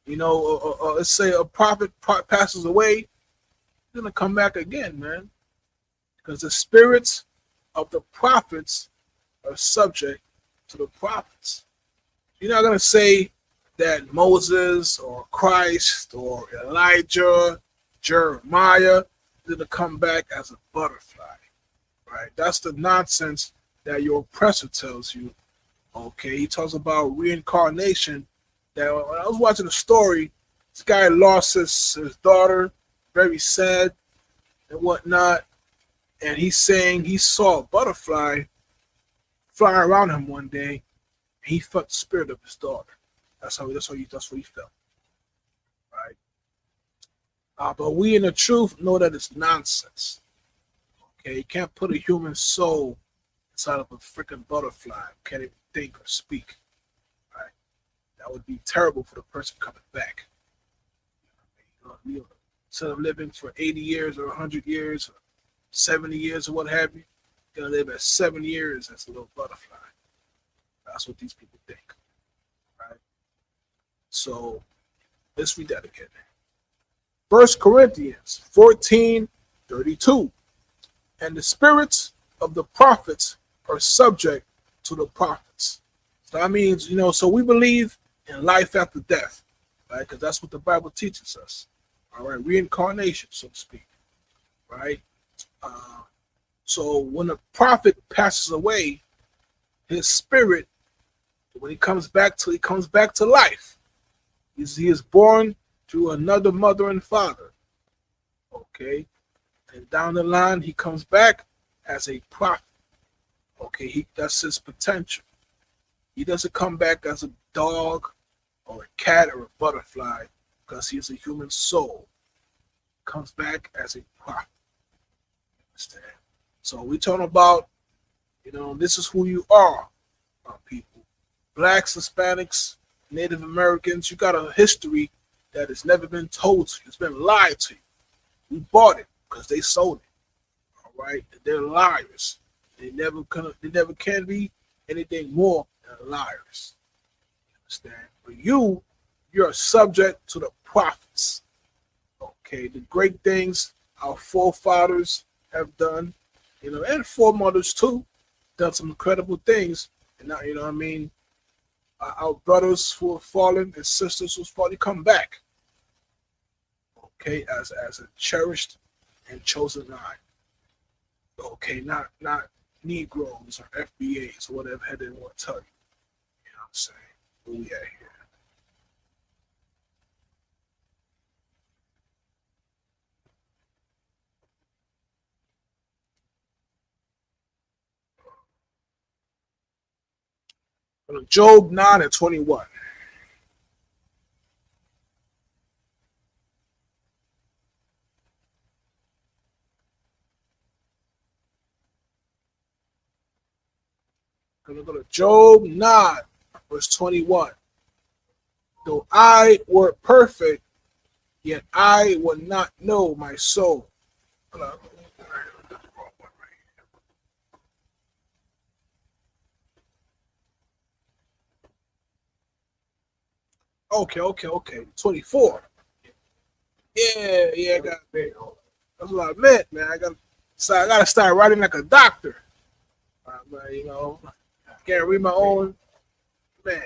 you know, let's say a prophet passes away, he's gonna come back again, man, because the spirits of the prophets are subject to the prophets. You're not gonna say that Moses or Christ or Elijah, Jeremiah is gonna come back as a butterfly, right? That's the nonsense that your oppressor tells you. Okay, he talks about reincarnation. That when I was watching a story, this guy lost his daughter, very sad and whatnot. And he's saying he saw a butterfly fly around him one day. And he felt the spirit of his daughter. That's what he felt. Right? But we in the truth know that it's nonsense. Okay, you can't put a human soul inside of a freaking butterfly. Can't even think or speak. Right? That would be terrible for the person coming back. Instead of living for 80 years or 100 years or 70 years or what have you, you're going to live at 7 years as a little butterfly. That's what these people think. Right? So let's read that again. 1 Corinthians 14:32. And the spirits of the prophets are subject to the prophets. So that means, so we believe in life after death, right? Because that's what the Bible teaches us. All right, reincarnation, so to speak, right? So when a prophet passes away, his spirit, when he comes back to life. He is born to another mother and father. Okay, and down the line he comes back as a prophet. Okay, that's his potential. He doesn't come back as a dog or a cat or a butterfly because he is a human soul. He comes back as a prophet. Understand? So we're talking about, this is who you are, people. Blacks, Hispanics, Native Americans, you got a history that has never been told to you. It's been lied to you. We bought it because they sold it. All right? They're liars. They never can be anything more than liars. You understand? But you're subject to the prophets. Okay, the great things our forefathers have done, and foremothers too, done some incredible things. And now, our brothers who have fallen and sisters who've fallen, come back. Okay, as a cherished and chosen line. Okay, not Negroes or FBAs or whatever they want to tell you. You know what I'm saying? Where we at here? Job 9:21. I'm going to go to Job 9, verse 21. Though I were perfect, yet I would not know my soul. Okay. 24. Yeah, I got it. That's what I meant, man. I got to start writing like a doctor. I can't read my own. Man.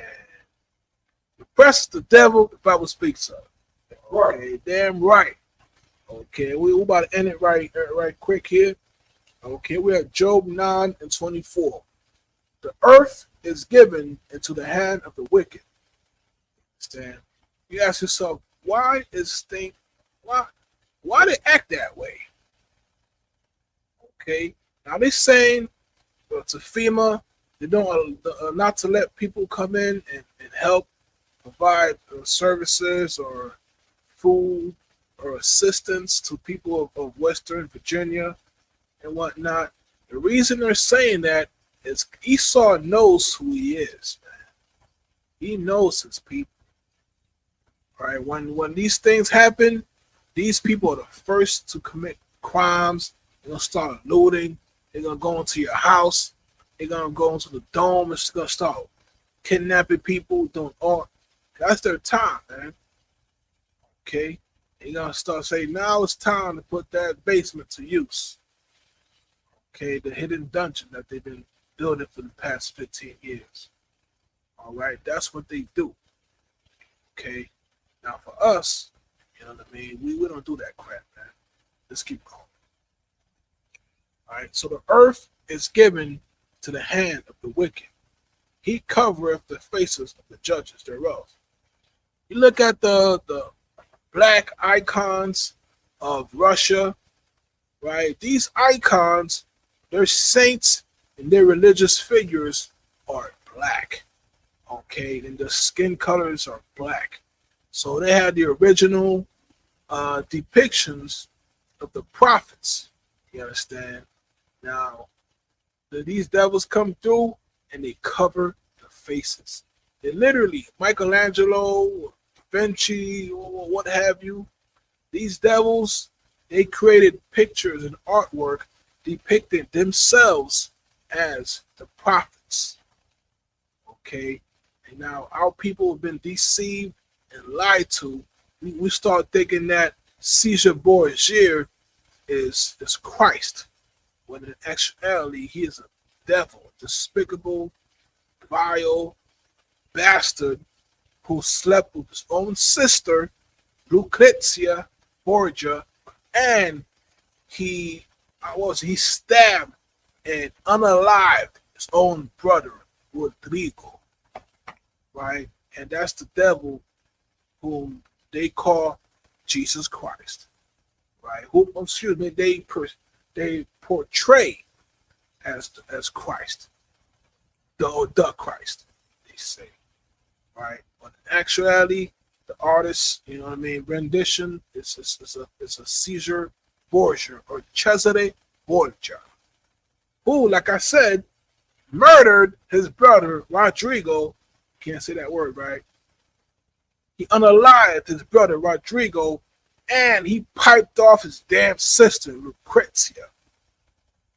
Press the devil, the Bible speaks of. Okay, damn right. Okay, we about to end it right quick here. Okay, we're at Job 9:24. The earth is given into the hand of the wicked. Understand? You ask yourself, why they act that way? Okay, now they're saying to FEMA, they don't not to let people come in and help provide services or food or assistance to people of Western Virginia and whatnot. The reason they're saying that is Esau knows who he is, man. He knows his people. Right? When these things happen, these people are the first to commit crimes. They're gonna start looting. They're gonna go into your house. They're gonna go into the dome. It's gonna start kidnapping people, doing all. That's their time, man. Okay, they're gonna start saying now it's time to put that basement to use. Okay, the hidden dungeon that they've been building for the past 15 years. All right, that's what they do. Okay, now for us, you know what I mean? We don't do that crap, man. Let's keep going. All right, so the earth is given to the hand of the wicked. He covereth the faces of the judges thereof. You look at the black icons of Russia, right? These icons, their saints and their religious figures are black, okay? And the skin colors are black. So they had the original depictions of the prophets, you understand? Now, these devils come through and they cover the faces. They literally, Michelangelo, Da Vinci, or what have you, these devils, they created pictures and artwork depicting themselves as the prophets. Okay? And now our people have been deceived and lied to. We start thinking that Caesar Borgia is Christ, when in actuality he is a devil, despicable, vile bastard who slept with his own sister, Lucrezia Borgia, and he stabbed and unalived his own brother, Rodrigo, right? And that's the devil whom they call Jesus Christ, right? They portray as Christ, the Christ, they say, right? But in actuality, the artist, you know what I mean, rendition is a Caesar Borgia or Cesare Borgia, who, like I said, murdered his brother Rodrigo. Can't say that word right. He unalived his brother Rodrigo, and he piped off his damn sister Lucrezia.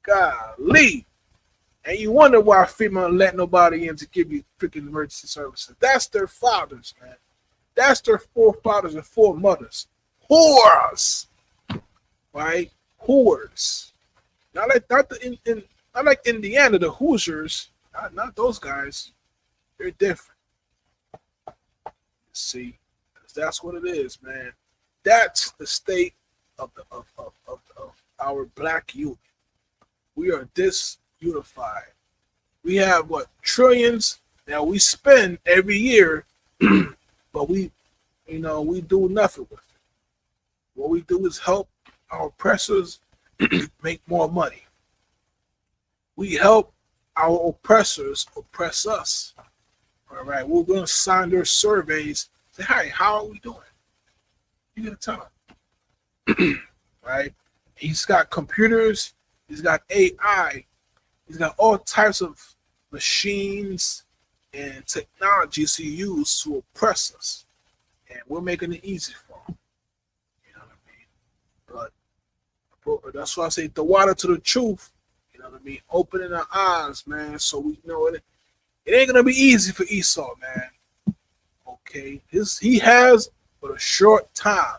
Golly. And you wonder why FEMA let nobody in to give you freaking emergency services. That's their fathers, man. That's their forefathers and foremothers. Whores. Right? Whores. Not like Indiana, the Hoosiers. Not those guys. They're different. See? Because that's what it is, man. That's the state of our black youth. We are disunified. We have trillions that we spend every year, but we do nothing with it. What we do is help our oppressors make more money. We help our oppressors oppress us. All right, we're going to sign their surveys. Say, hey, how are we doing? You're going to tell them. Right? He's got computers. He's got AI. He's got all types of machines and technologies he uses to oppress us. And we're making it easy for him. You know what I mean? But that's why I say the water to the truth. You know what I mean? Opening our eyes, man, so we know it ain't going to be easy for Esau, man. Okay? He has but a short time.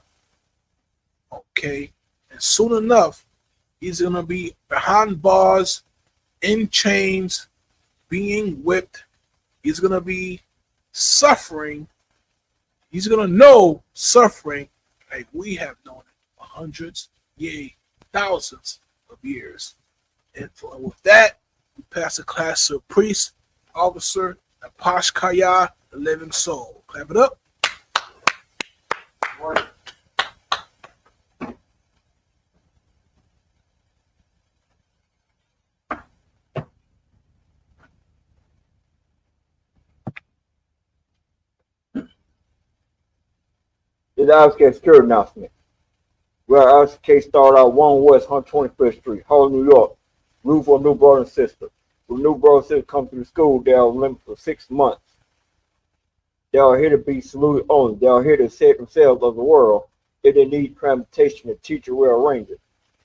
Okay? And soon enough, he's going to be behind bars, in chains, being whipped. He's going to be suffering. He's going to know suffering like we have known it for hundreds, yea, thousands of years. And with that, we pass the class to a priest, officer, Apash Kaya, the living soul. Clap it up. This outskirts security announcement. Well, our case started out 1 West 125th Street, Harlem, New York. Room for a new brother and sister. When new brother and sister come to the school, they are limited for 6 months. They are here to be saluted only. They are here to set themselves of the world. If they need transportation, the teacher will arrange it.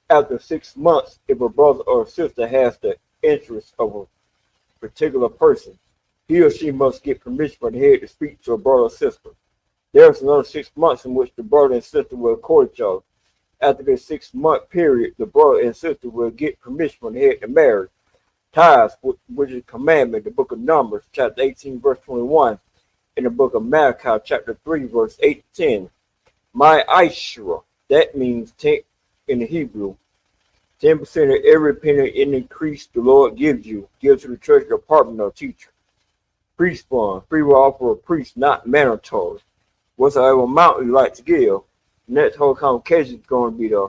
After 6 months, if a brother or sister has the interest of a particular person, he or she must get permission from the head to speak to a brother or sister. There's another 6 months in which the brother and sister will court each other. After this 6 month period, the brother and sister will get permission from the head to marry. Ties, which is a commandment, the book of Numbers, chapter 18, verse 21, in the book of Malachi, chapter 3, verse 8 to 10. My Ishra, that means 10 in the Hebrew. 10% of every penny in increase the Lord gives you, gives to the church department or teacher. Priest fund, free will offer a priest, not mandatory. Whatsoever amount you like to give, Next whole convocation is going to be the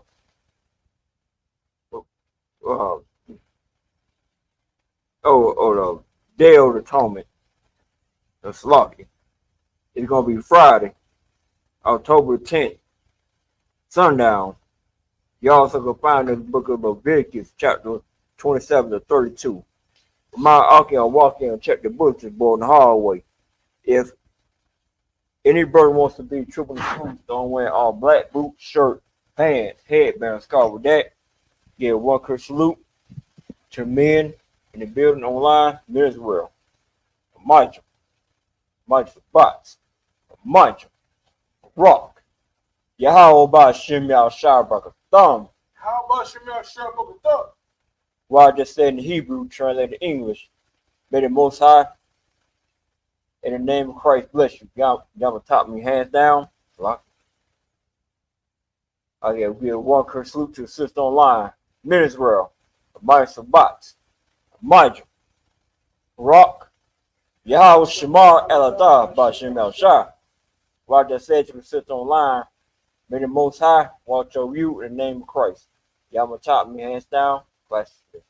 the Day of Atonement, the Slocky. It's going to be Friday, October 10th, sundown. You also can find in the book of Leviticus, chapter 27 to 32. My Aki will walk in and check the butcher's board in the hallway. If any brother wants to be triple the truth, don't wear all black boots, shirt, pants, headband, scarf with that. Give one quick salute to men in the building online, men as well. Mind you, bots, mind you, rock. Yahweh by Shem Yah Sharbaka Thumb. How about Shemel Shabbat Thumb? What I just said in Hebrew, translated to English. May the Most High, in the name of Christ, bless you. Y'all top me hands down. I give one quick salute to the sister online, men as well. My Sabbats, mind you, rock. Yahweh Shemar Eladah by Shem El Shah. What I just said to the sister online, may the Most High watch over you in the name of Christ. Y'all top me hands down. Bless you.